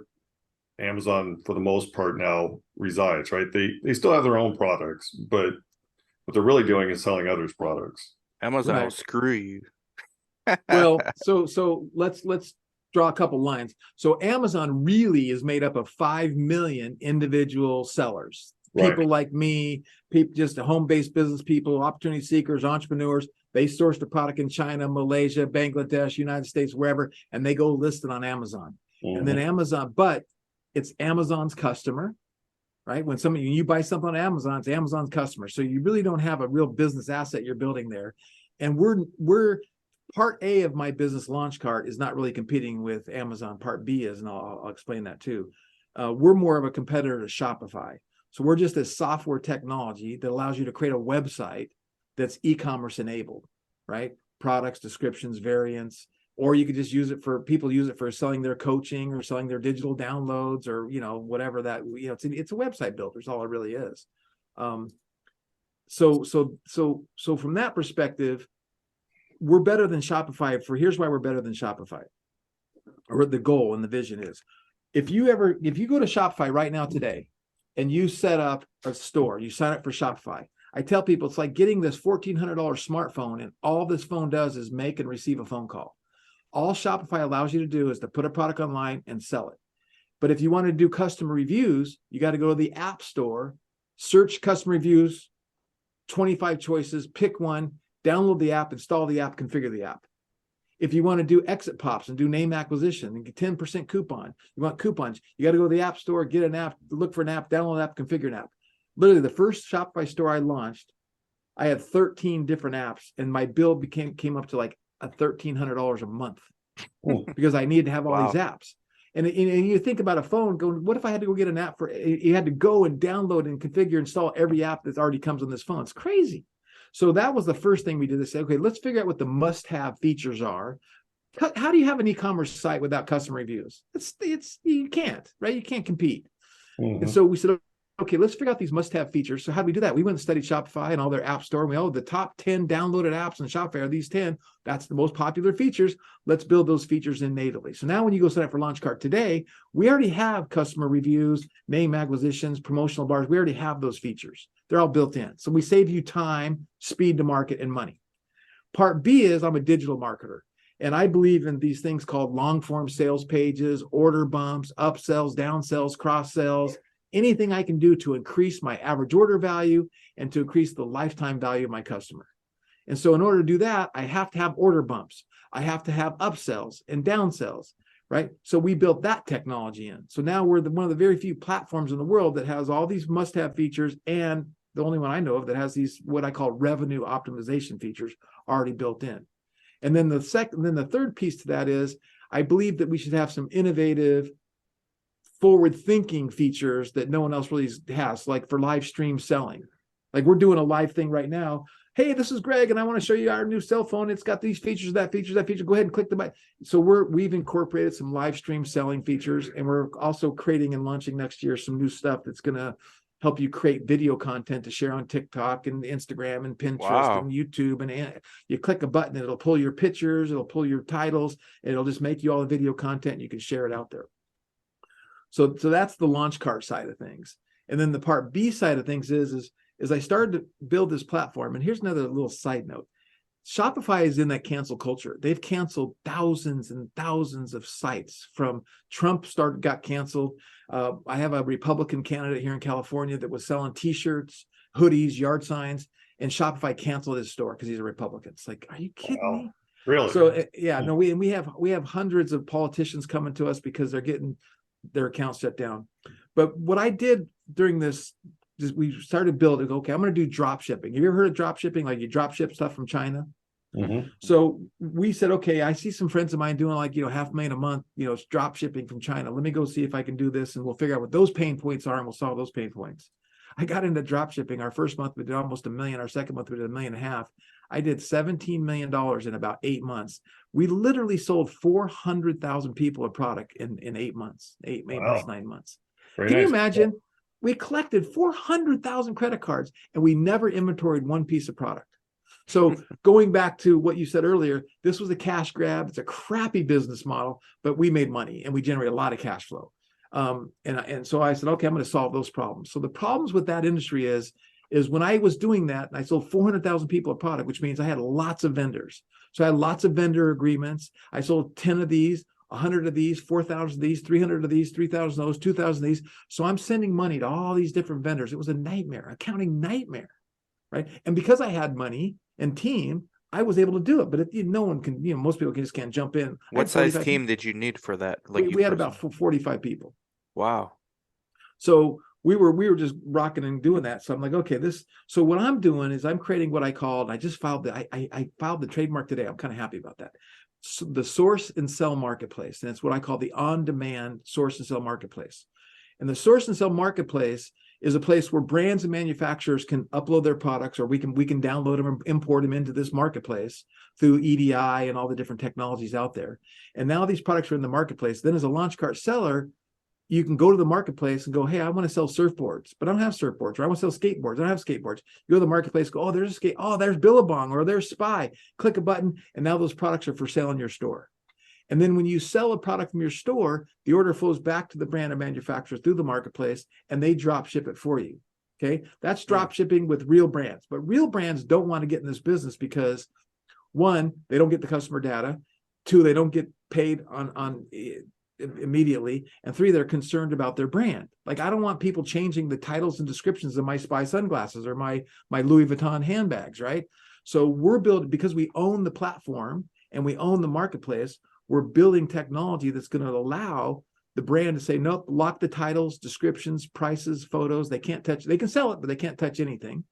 Amazon, for the most part, now resides, right? They still have their own products, but what they're really doing is selling others' products. Amazon will Right. screw you. Well, so let's draw a couple lines. So Amazon really is made up of 5 million individual sellers. Right. People like me, people just home-based business people, opportunity seekers, entrepreneurs. They source the product in China, Malaysia, Bangladesh, United States, wherever, and they go list it on Amazon. And then Amazon, but it's Amazon's customer, right? When you buy something on Amazon, it's Amazon's customer. So you really don't have a real business asset you're building there. And we're part A of my business launch cart is not really competing with Amazon. Part B is, and I'll explain that too. We're more of a competitor to Shopify. So we're just a software technology that allows you to create a website that's e-commerce enabled, right? Products, descriptions, variants, or you could just use it for people use it for selling their coaching or selling their digital downloads or, whatever that, it's a website builder is all it really is. So from that perspective, we're better than Shopify here's why we're better than Shopify, or the goal and the vision is. If you go to Shopify right now today and you set up a store, you sign up for Shopify, I tell people it's like getting this $1,400 smartphone and all this phone does is make and receive a phone call. All Shopify allows you to do is to put a product online and sell it. But if you want to do customer reviews, you got to go to the App Store, search customer reviews, 25 choices, pick one, download the app, install the app, configure the app. If you want to do exit pops and do name acquisition and get 10% coupon, you want coupons, you got to go to the App Store, get an app, look for an app, download an app, configure an app. Literally, the first Shopify store I launched, I had 13 different apps, and my bill came up to like $1,300 a month because I needed to have all these apps. And you think about a phone going, what if I had to go get an app you had to go and download and configure, install every app that already comes on this phone. It's crazy. So that was the first thing we did to say, okay, let's figure out what the must-have features are. How do you have an e-commerce site without customer reviews? You can't, right? You can't compete. And so we said, okay, let's figure out these must-have features. So how do we do that? We went and studied Shopify and all their app store. And we the top 10 downloaded apps on Shopify are these 10. That's the most popular features. Let's build those features in natively. So now when you go sign up for Launchcart today, we already have customer reviews, name acquisitions, promotional bars. We already have those features. They're all built in. So we save you time, speed to market, and money. Part B is I'm a digital marketer. And I believe in these things called long-form sales pages, order bumps, upsells, downsells, cross-sells, anything I can do to increase my average order value and to increase the lifetime value of my customer. And so in order to do that, I have to have order bumps. I have to have upsells and downsells, right? So we built that technology in. So now we're one of the very few platforms in the world that has all these must-have features, and the only one I know of that has these, what I call revenue optimization features already built in. And then the third piece to that is I believe that we should have some innovative, forward-thinking features that no one else really has, like for live stream selling. Like we're doing a live thing right now. Hey, this is Greg, and I want to show you our new cell phone. It's got these features, that feature, that feature. Go ahead and click the button. So we've incorporated some live stream selling features, and we're also creating and launching next year some new stuff that's going to help you create video content to share on TikTok and Instagram and Pinterest and YouTube. And you click a button, it'll pull your pictures, it'll pull your titles, and it'll just make you all the video content, and you can share it out there. So that's the launch cart side of things. And then the part B side of things is I started to build this platform. And here's another little side note. Shopify is in that cancel culture. They've canceled thousands and thousands of sites. From Trump got canceled. I have a Republican candidate here in California that was selling T-shirts, hoodies, yard signs, and Shopify canceled his store because he's a Republican. It's like, are you kidding me? Really? So yeah, no, we have hundreds of politicians coming to us because they're getting their accounts shut down. But what I did during this is we started building, okay, I'm going to do drop shipping. Have you ever heard of drop shipping? Like you drop ship stuff from China? So we said, okay, I see some friends of mine doing like, $500,000 a month, it's drop shipping from China. Let me go see if I can do this, and we'll figure out what those pain points are, and we'll solve those pain points. I got into drop shipping. Our first month we did almost $1 million. Our second month we did $1.5 million. I did $17 million in about 8 months. We literally sold 400,000 people a product in 8 months, eight months, 9 months. Very Can nice. you imagine? We collected 400,000 credit cards and we never inventoried one piece of product. So going back to what you said earlier, this was a cash grab. It's a crappy business model, but we made money and we generated a lot of cash flow. And so I said, okay, I'm going to solve those problems. So the problems with that industry is when I was doing that, and I sold 400,000 people a product, which means I had lots of vendors. So I had lots of vendor agreements. I sold 10 of these, 100 of these, 4,000 of these, 300 of these, 3,000 of those, 2,000 of these. So I'm sending money to all these different vendors. It was a nightmare, accounting nightmare, right? And because I had money and team, I was able to do it. But no one can, most people just can't jump in. What size team did you need for that? Like we had about 45 people. Wow. So we were just rocking and doing that. So I'm like, okay, so what I'm doing is I'm creating what I called, I just filed I filed the trademark today. I'm kind of happy about that. So the source and sell marketplace. And it's what I call the on-demand source and sell marketplace. And the source and sell marketplace is a place where brands and manufacturers can upload their products, or we can download them and import them into this marketplace through EDI and all the different technologies out there. And now these products are in the marketplace. Then as a launch cart seller, you can go to the marketplace and go, hey, I want to sell surfboards, but I don't have surfboards, or I want to sell skateboards, I don't have skateboards. You go to the marketplace, go, oh, there's a skate, oh, there's Billabong, or there's Spy. Click a button, and now those products are for sale in your store. And then when you sell a product from your store, the order flows back to the brand or manufacturer through the marketplace, and they drop ship it for you. Okay, that's drop shipping with real brands. But real brands don't want to get in this business because, one, they don't get the customer data. Two, they don't get paid on immediately, and three, they're concerned about their brand. Like, I don't want people changing the titles and descriptions of my Spy sunglasses or my Louis Vuitton handbags, right? So we're building, because we own the platform and we own the marketplace, we're building technology that's going to allow the brand to say, nope, lock the titles, descriptions, prices, photos. They can't touch, they can sell it, but they can't touch anything.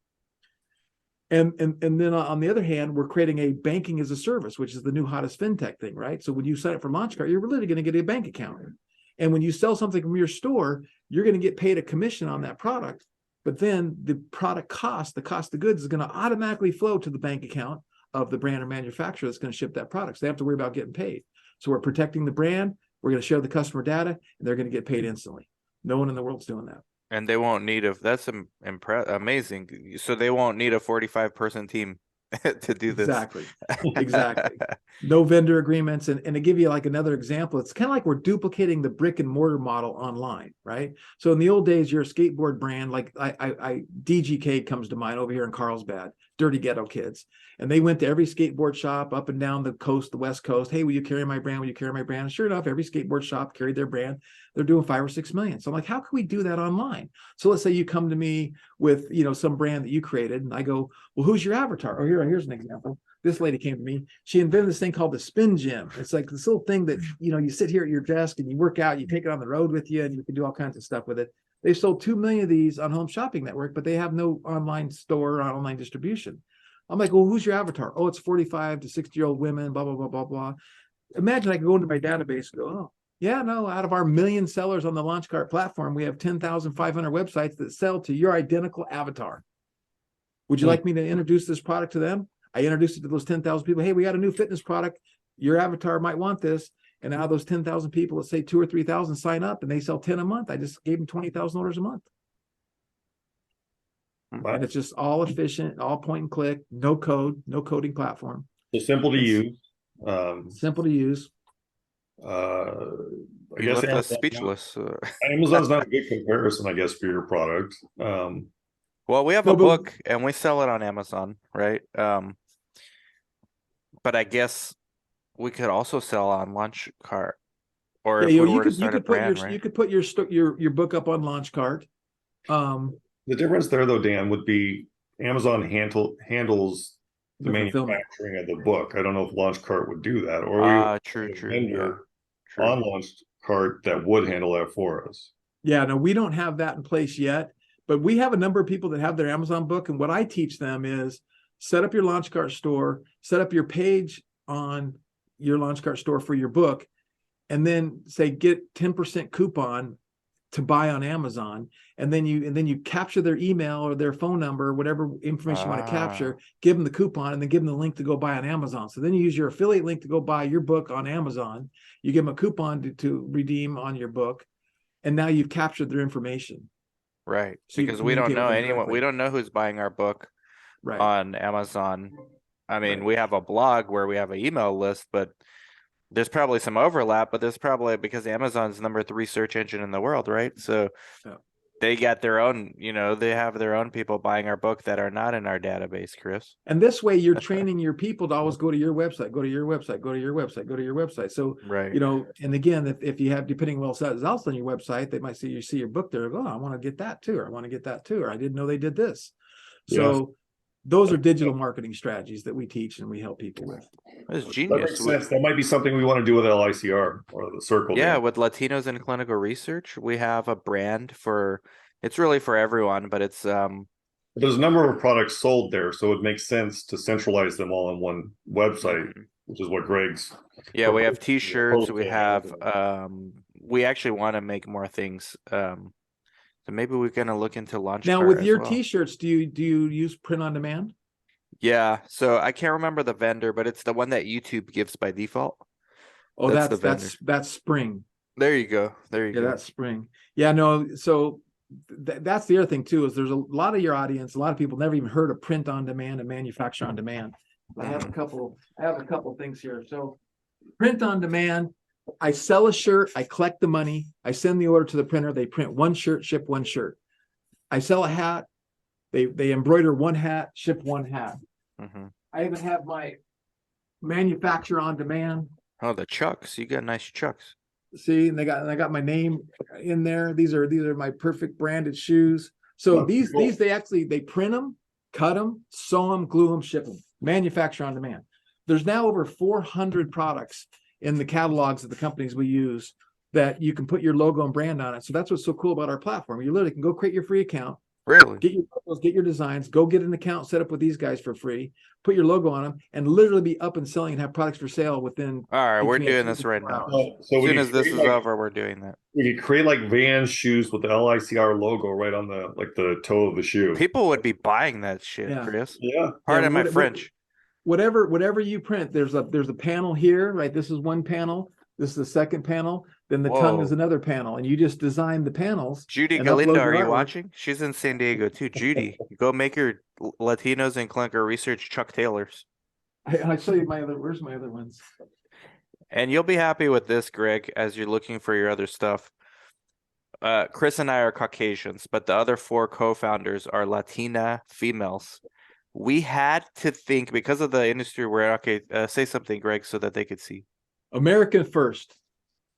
And then on the other hand, we're creating a banking as a service, which is the new hottest fintech thing, right? So when you sign up for LaunchCart, you're really going to get a bank account. And when you sell something from your store, you're going to get paid a commission on that product. But then the product cost, the cost of goods, is going to automatically flow to the bank account of the brand or manufacturer that's going to ship that product. So they have to worry about getting paid. So we're protecting the brand. We're going to share the customer data, and they're going to get paid instantly. No one in the world's doing that. And they won't need that's amazing. So they won't need a 45-person team to do this. Exactly. No vendor agreements. And to give you like another example, it's kind of like we're duplicating the brick and mortar model online, right? So in the old days, you're a skateboard brand, like DGK comes to mind over here in Carlsbad, Dirty Ghetto Kids. And they went to every skateboard shop up and down the coast, the West Coast. Hey, will you carry my brand? Will you carry my brand? And sure enough, every skateboard shop carried their brand. They're doing 5 or 6 million. So I'm like, how can we do that online? So let's say you come to me with, some brand that you created, and I go, well, who's your avatar? Oh, here's an example. This lady came to me. She invented this thing called the spin gym. It's like this little thing that, you sit here at your desk and you work out, you take it on the road with you, and you can do all kinds of stuff with it. They've sold 2 million of these on Home Shopping Network, but they have no online store or online distribution. I'm like, well, who's your avatar? Oh, it's 45 to 60-year-old women, blah, blah, blah, blah, blah. Imagine I could go into my database and go, oh, yeah, no, out of our 1 million sellers on the LaunchCart platform, we have 10,500 websites that sell to your identical avatar. Would you like me to introduce this product to them? I introduced it to those 10,000 people. Hey, we got a new fitness product. Your avatar might want this. And now those 10,000 people, let's say 2,000 or 3,000 sign up and they sell 10 a month. I just gave them $20,000 a month. Wow. And it's just all efficient, all point and click, no code, no coding platform. So simple to use. Simple to use. I guess left us speechless. Amazon's not a good comparison, I guess, for your product. Well, we have a book and we sell it on Amazon, right? But I guess we could also sell on LaunchCart, or if we were to start a brand, right? You could put your book up on LaunchCart. The difference there, though, Dan, would be Amazon handles the manufacturing of the book. I don't know if LaunchCart would do that, or true. Vendor on LaunchCart that would handle that for us. Yeah, no, we don't have that in place yet, but we have a number of people that have their Amazon book, and what I teach them is set up your LaunchCart store, set up your page on your LaunchCart store for your book, and then say get 10% coupon to buy on Amazon, and then you capture their email or their phone number, whatever information you want to capture, give them the coupon, and then give them the link to go buy on Amazon. So then you use your affiliate link to go buy your book on Amazon. You give them a coupon to redeem on your book, and now you've captured their information. Right. So you Because we don't communicate with know them anyone. directly. We don't know who's buying our book Right. on Amazon. I mean, Right. we have a blog where we have an email list, but there's probably some overlap, but there's probably, because Amazon's #3 search engine in the world, right? So Yeah. they got their own, they have their own people buying our book that are not in our database, Chris. And this way you're training your people to always go to your website, go to your website, go to your website, go to your website. So, Right. And again, if you have, depending what else on your website, they might see your book there. Go, oh, I want to get that too, or I want to get that too, or I didn't know they did this. So those are digital marketing strategies that we teach and we help people with. That's That genius. makes sense. That might be something we want to do with LICR or the circle. Yeah, there. with Latinos in clinical research, we have a brand it's really for everyone, but it's There's a number of products sold there, so it makes sense to centralize them all on one website, which is what Greg's. Yeah, we have t-shirts, we proposal. have we actually want to make more things. So maybe we're gonna look into launch Now, cart with as your well. t-shirts, do you use print on demand? Yeah, so I can't remember the vendor, but it's the one that YouTube gives by default. Oh, That's the vendor. that's Spring. There you go. There you Yeah, go. that's Spring. Yeah, no. So that's the other thing too, is there's a lot of your audience, a lot of people never even heard of print on demand and manufacture on demand. I have a couple things here. So print on demand, I sell a shirt, I collect the money, I send the order to the printer, they print one shirt, ship one shirt. I sell a hat, they embroider one hat, ship one hat. Mhm. I even have my manufacture on demand. Oh, the chucks. You got nice chucks. See, and I got my name in there. These are my perfect branded shoes. So Oh, these cool. they print them, cut them, sew them, glue them, ship them, manufacture on demand. There's now over 400 products in the catalogs of the companies we use that you can put your logo and brand on it. So that's what's so cool about our platform. You literally can go create your free account, Really? get your logos, get your designs, go get an account set up with these guys for free, put your logo on them, and literally be up and selling and have products for sale within. All right, we're between doing this right 24 now. hours. So As we soon could as this create is over, we're doing that. we could create like Vans shoes with the LICR logo right on the toe of the shoe. People would be buying that shit, Yeah. Chris. Yeah. Pardon my what- French. Whatever you print, there's a panel here, right? This is one panel. This is the second panel. Then the tongue is Whoa. another panel, and you just design the panels. Judy and Galindo, upload are your you artwork. watching? She's in San Diego too. Judy, go make your Latinos in clinical research Chuck Taylors. I'll show you where's my other ones? And you'll be happy with this, Greg, as you're looking for your other stuff. Chris and I are Caucasians, but the other 4 co-founders are Latina females. We had to think, because of the industry we're in, okay, say something, Greg, so that they could see. American first.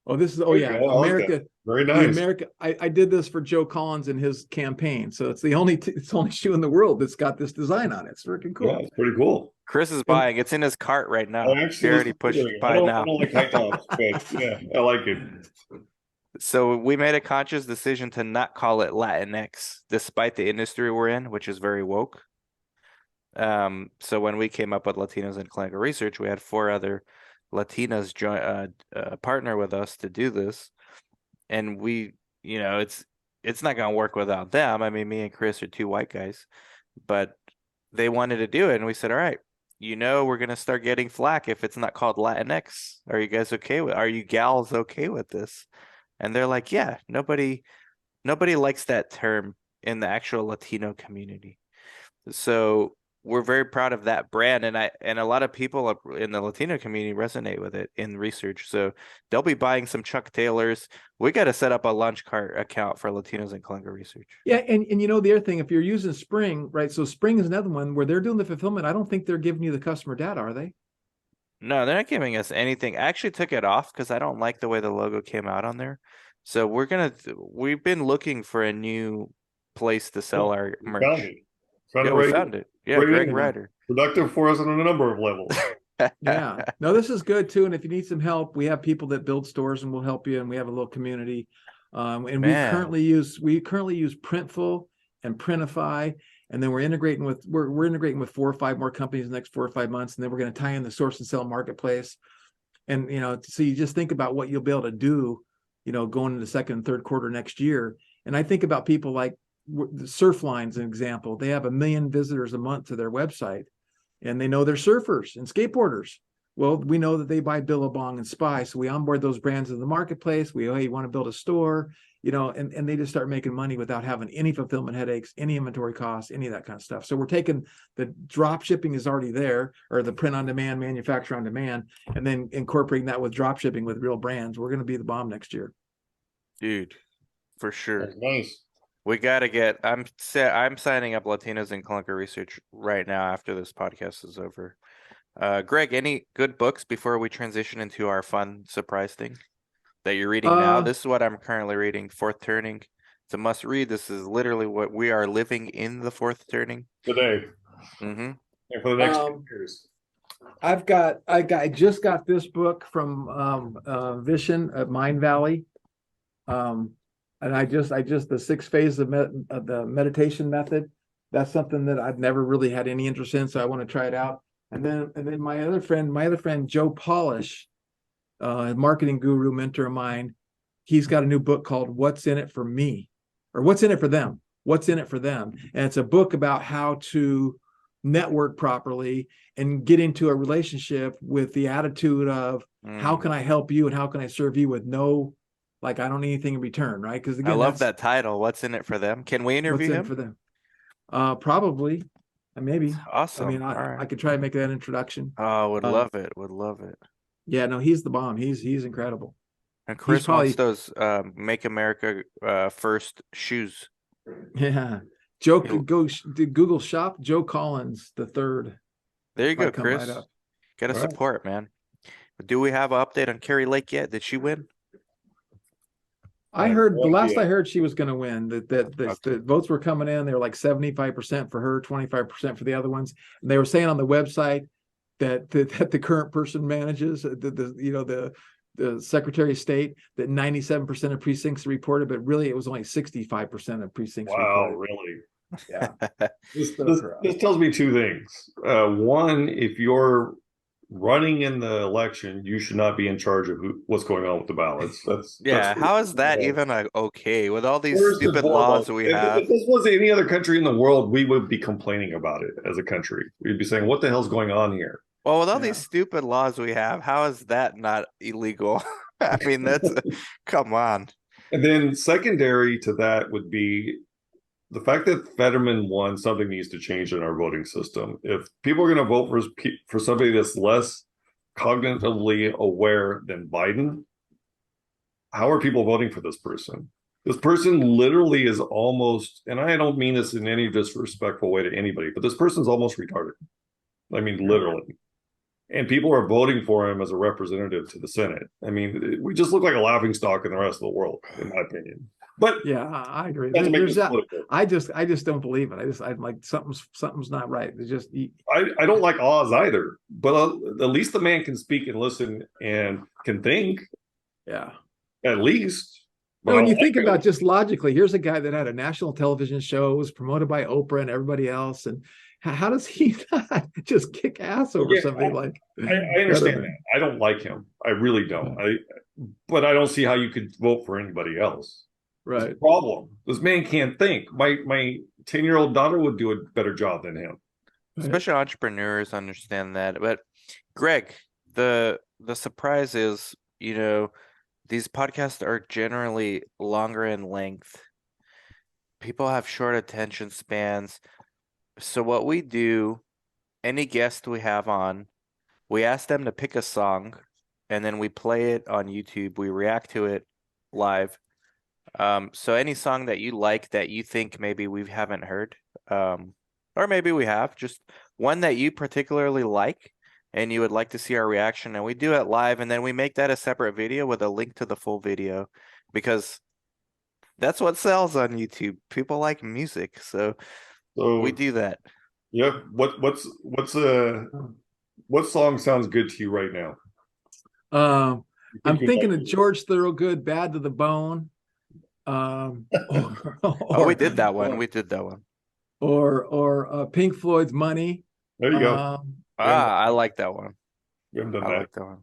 Oh, this is, There you yeah, go. I like America. Very The nice. America. I did this for Joe Collins in his campaign. So it's the only shoe in the world that's got this design on it. It's freaking cool. Yeah, it's pretty cool. Chris is buying. It's in his cart right now. I actually He already was pushed considering it. buy I now. don't like high tops, but yeah, I like it. So we made a conscious decision to not call it Latinx, despite the industry we're in, which is very woke. So when we came up with Latinos in clinical research, we had 4 other Latinas join partner with us to do this, and we, it's not gonna work without them. I mean, me and Chris are 2 white guys, but they wanted to do it, and we said, all right, we're gonna start getting flack if it's not called Latinx. Are you guys okay with? Are you gals okay with this? And they're like, yeah, nobody likes that term in the actual Latino community. So we're very proud of that brand, and a lot of people in the Latino community resonate with it in research. So they'll be buying some Chuck Taylors. We got to set up a lunch cart account for Latinos in clinical research. Yeah, and the other thing, if you're using Spring, right? So Spring is another one where they're doing the fulfillment. I don't think they're giving you the customer data, are they? No, they're not giving us anything. I actually took it off because I don't like the way the logo came out on there. So we've been looking for a new place to sell our We merch. found it. Yeah, we found it. Yeah, Right Greg in. Ryder. Productive for us on a number of levels. Yeah. No, this is good too. And if you need some help, we have people that build stores and we'll help you. And we have a little community. And we Man. currently use Printful and Printify. And then we're integrating with 4 or 5 more companies in the next 4 or 5 months. And then we're going to tie in the source and sell marketplace. And so you just think about what you'll be able to do going into second and third quarter next year. And I think about people like the Surfline's an example. They have 1 million visitors a month to their website, and they know they're surfers and skateboarders. Well, we know that they buy Billabong and Spy, so we onboard those brands in the marketplace. You want to build a store, and they just start making money without having any fulfillment headaches, any inventory costs, any of that kind of stuff. So we're taking the drop shipping is already there, or the print on demand, manufacture on demand, and then incorporating that with drop shipping with real brands. We're going to be the bomb next year. Dude, for sure. That's nice. We gotta get. I'm signing up Latinos in Clunker Research right now after this podcast is over. Greg, any good books before we transition into our fun surprise thing that you're reading now? This is what I'm currently reading, Fourth Turning. It's a must read. This is literally what we are living in, the fourth turning. Today. Mm-hmm. And for the next 2 years. I just got this book from Vishen at Mind Valley. And I just the 6 phases of the meditation method. That's something that I've never really had any interest in, so I want to try it out. And then my other friend Joe Polish, marketing guru, mentor of mine, he's got a new book called What's in It for Me, or What's in It for Them. What's in It for Them. And it's a book about how to network properly and get into a relationship with the attitude of how can I help you and how can I serve you with no, like, I don't need anything in return, right? Because I love that title. What's in it for them? Can we interview him? For them? Probably. Maybe. Awesome. I mean, I could try to make that introduction. Oh, would love it. Would love it. Yeah, no, he's the bomb. He's incredible. And Chris wants those Make America First shoes. Yeah. Joe, go Google shop Joe Collins the third. There you go, Chris. Got to support, man. Do we have an update on Carrie Lake yet? Did she win? I heard the last I heard she was going to win. The votes were coming in. They were like 75% for her, 25% for the other ones. And they were saying on the website that the current person manages the Secretary of State, that 97% of precincts reported, but really it was only 65% of precincts. Wow, reported. really? Yeah. This tells me 2 things. One, if you're running in the election, you should not be in charge of what's going on with the ballots. How is that even okay with all these stupid laws we have? If this was any other country in the world, we would be complaining about it as a country. We'd be saying, what the hell's going on here? Well, with all these stupid laws we have, how is that not illegal? I mean, that's come on. And then secondary to that would be the fact that Fetterman won. Something needs to change in our voting system. If people are going to vote for somebody that's less cognitively aware than Biden, how are people voting for this person? This person literally is almost, and I don't mean this in any disrespectful way to anybody, but this person's almost retarded. I mean, literally. And people are voting for him as a representative to the Senate. I mean, we just look like a laughingstock in the rest of the world, in my opinion. But yeah, I agree. I just don't believe it. I'm like, something's not right. It's just I don't like Oz either, but at least the man can speak and listen and can think. Yeah, at least. No, when you think about just logically, here's a guy that had a national television show, was promoted by Oprah and everybody else, and how does he not just kick ass over something like? I understand that. I don't like him. I really don't. But I don't see how you could vote for anybody else. Right. It's a problem. This man can't think. My 10-year-old daughter would do a better job than him. Especially entrepreneurs understand that. But Greg, the surprise is, these podcasts are generally longer in length. People have short attention spans. So what we do, any guest we have on, we ask them to pick a song, and then we play it on YouTube. We react to it live. So any song that you like that you think maybe we haven't heard, or maybe we have, just one that you particularly like and you would like to see our reaction, and we do it live, and then we make that a separate video with a link to the full video, because that's what sells on YouTube. People like music, so we do that. Yeah. What song sounds good to you right now? I'm thinking of George Thorogood, "Bad to the Bone." We did that one. Or Pink Floyd's "Money." There you go. I like that one. We haven't done that. I like that one.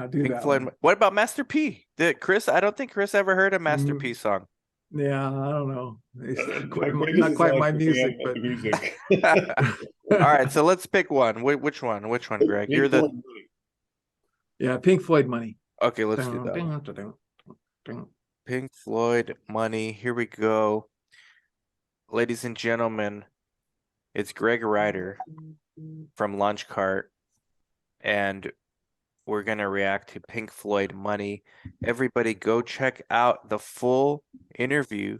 Do Pink that Floyd. one. What about Master P? I don't think Chris ever heard a Master P song. Yeah, I don't know. It's Greg not doesn't quite sound like my a music, fan of but the music. All right, so let's pick one. Which one? Which one, Greg? You're Pink the Floyd Money. yeah, Pink Floyd Money. okay. Let's do that one. Pink Floyd Money. Here we go, ladies and gentlemen. It's Greg Ryder from Launch Cart, and we're gonna react to Pink Floyd Money. Everybody go check out the full interview.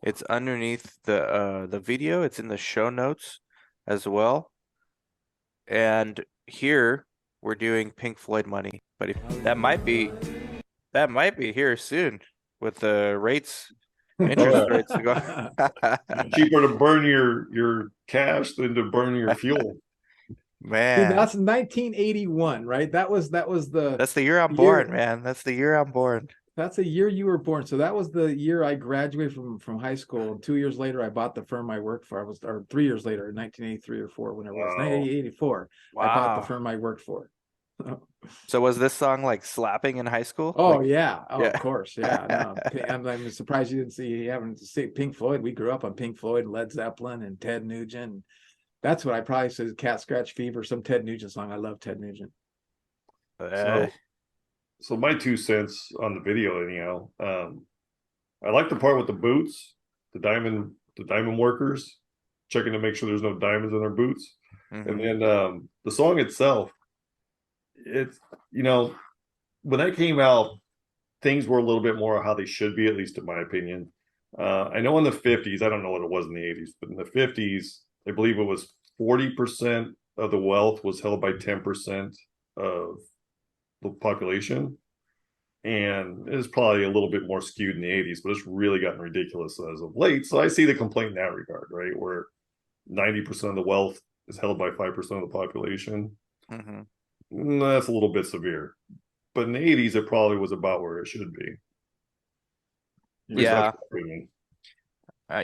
It's underneath the video. It's in the show notes as well. And here we're doing Pink Floyd Money. But that might be here soon with the rates, interest rates to go. Cheaper to burn your cash than to burn your fuel. Dude, Man, that's 1981, right? That was the that's the year I'm year. born, man. That's the year I'm born. That's the year you were born. So that was the year I graduated from high school. 2 years later, I bought the firm I worked for. Or 3 years later, 1983 or four, when it was Wow. 1984. I bought the firm I worked for. So was this song like slapping in high school? Oh Like, yeah, oh yeah. of course, yeah. No, I'm surprised you haven't seen Pink Floyd. We grew up on Pink Floyd, Led Zeppelin, and Ted Nugent. That's what I probably said. Cat Scratch Fever, some Ted Nugent song. I love Ted Nugent. So my 2 cents on the video, anyhow. I like the part with the boots, the diamond workers checking to make sure there's no diamonds in their boots, and then the song itself. It's when that came out, things were a little bit more how they should be, at least in my opinion. I know in the 50s, I don't know what it was in the 80s, but in the 50s, I believe it was 40% of the wealth was held by 10% of the population. And it's probably a little bit more skewed in the 80s, but it's really gotten ridiculous as of late. So I see the complaint in that regard, right? Where 90% of the wealth is held by 5% of the population. That's a little bit severe. But in the 80s, it probably was about where it should be. Yeah.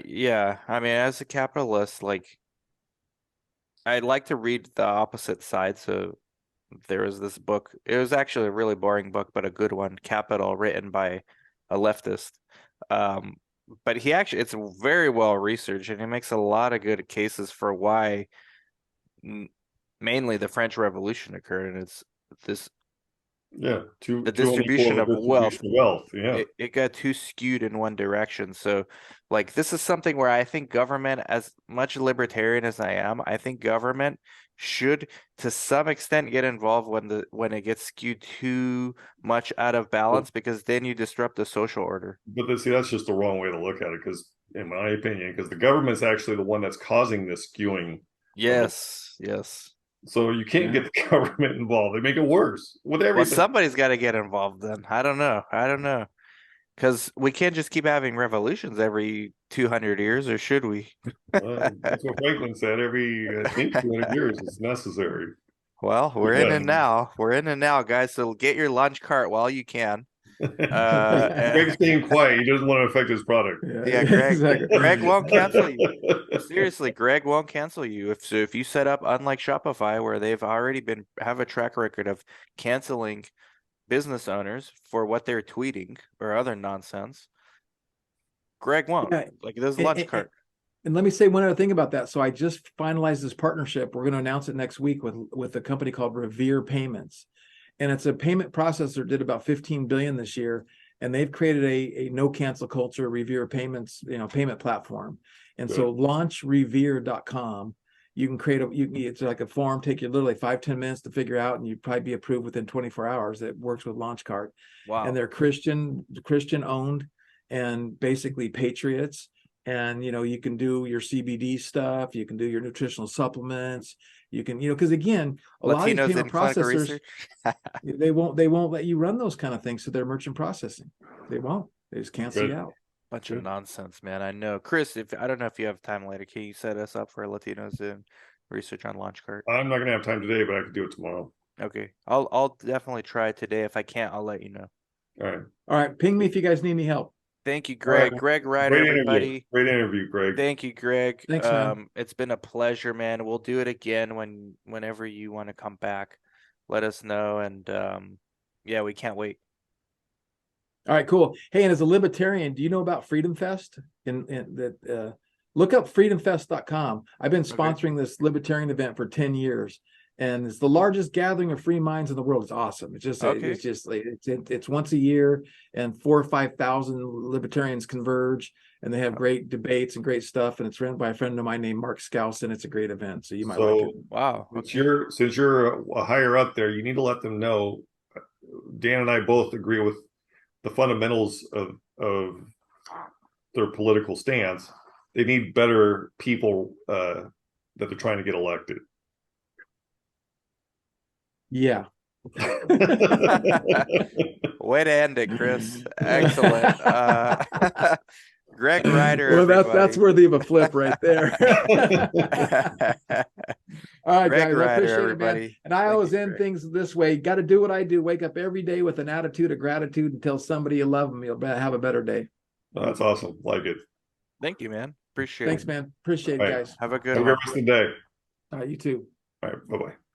Yeah. I mean, as a capitalist, like, I'd like to read the opposite side. So there was this book. It was actually a really boring book, but a good one, Capital, written by a leftist. But it's very well researched, and he makes a lot of good cases for why mainly the French Revolution occurred, and it's this the distribution of wealth. Yeah, it got too skewed in one direction. So like, this is something where I think government, as much libertarian as I am, I think government should to some extent get involved when it gets skewed too much out of balance, because then you disrupt the social order. But that's just the wrong way to look at it, because in my opinion, because the government's actually the one that's causing this skewing. Yes. So you can't get the government involved. They make it worse with everything. Well, somebody's got to get involved then. I don't know. Because we can't just keep having revolutions every 200 years, or should we? That's what Franklin said. I think 200 years is necessary. Well, we're in it now. We're in it now, guys. So get your lunch cart while you can. Greg's staying quiet. He doesn't want to affect his product. Yeah, Greg. Exactly. Greg won't cancel you. Seriously, Greg won't cancel you. If you set up, unlike Shopify, where they've already have a track record of canceling business owners for what they're tweeting or other nonsense, Greg won't. Yeah. Like, this lunch cart. And let me say one other thing about that. So I just finalized this partnership. We're going to announce it next week with a company called Revere Payments. And it's a payment processor, did about 15 billion this year. And they've created a no cancel culture, Revere Payments, payment platform. And Good. so launchrevere.com, you can create it's like a form, take you literally 5-10 minutes to figure out, and you'd probably be approved within 24 hours. It works with LaunchCart. Wow. And they're Christian owned and basically patriots. And, you can do your CBD stuff. You can do your nutritional supplements. You can, because again, a lot of these payment processors, they won't let you run those kind of things. So they're merchant processing. They won't. They just cancel you out. Bunch of nonsense, man. I know. Chris, I don't know if you have time later, can you set us up for Latinos in research on LaunchCart? I'm not gonna have time today, but I could do it tomorrow. Okay. I'll definitely try today. If I can't, I'll let you know. All right. Ping me if you guys need any help. Thank you, Greg. Greg Ryder, everybody. Great interview, Greg. Thank you, Greg. Thanks, man. It's been a pleasure, man. We'll do it again whenever you want to come back. Let us know, and Yeah, we can't wait. All right, cool. Hey, and as a libertarian, do you know about Freedom Fest? Look up freedomfest.com. I've been sponsoring this libertarian event for 10 years, and it's the largest gathering of free minds in the world. It's awesome. It's once a year, and 4,000 or 5,000 libertarians converge, and they have great debates and great stuff. And it's run by a friend of mine named Mark Skousen. It's a great event, so you might like it. Wow. Since you're a higher up there, you need to let them know. Dan and I both agree with the fundamentals of their political stance. They need better people that they're trying to get elected. Yeah. Way to end it, Chris. Excellent. Greg Ryder. Well, that's worthy of a flip right there. All right, Greg guys, Ryder, I appreciate everybody. it, man. And I always end things this way. Got to do what I do. Wake up every day with an attitude of gratitude and tell somebody you love them. You'll have a better day. That's awesome. Like it. Thank you, man. Appreciate Thanks, it. man. Appreciate it, guys. Have a good Have a one. good rest of the day. All right, you too. All right. Bye-bye.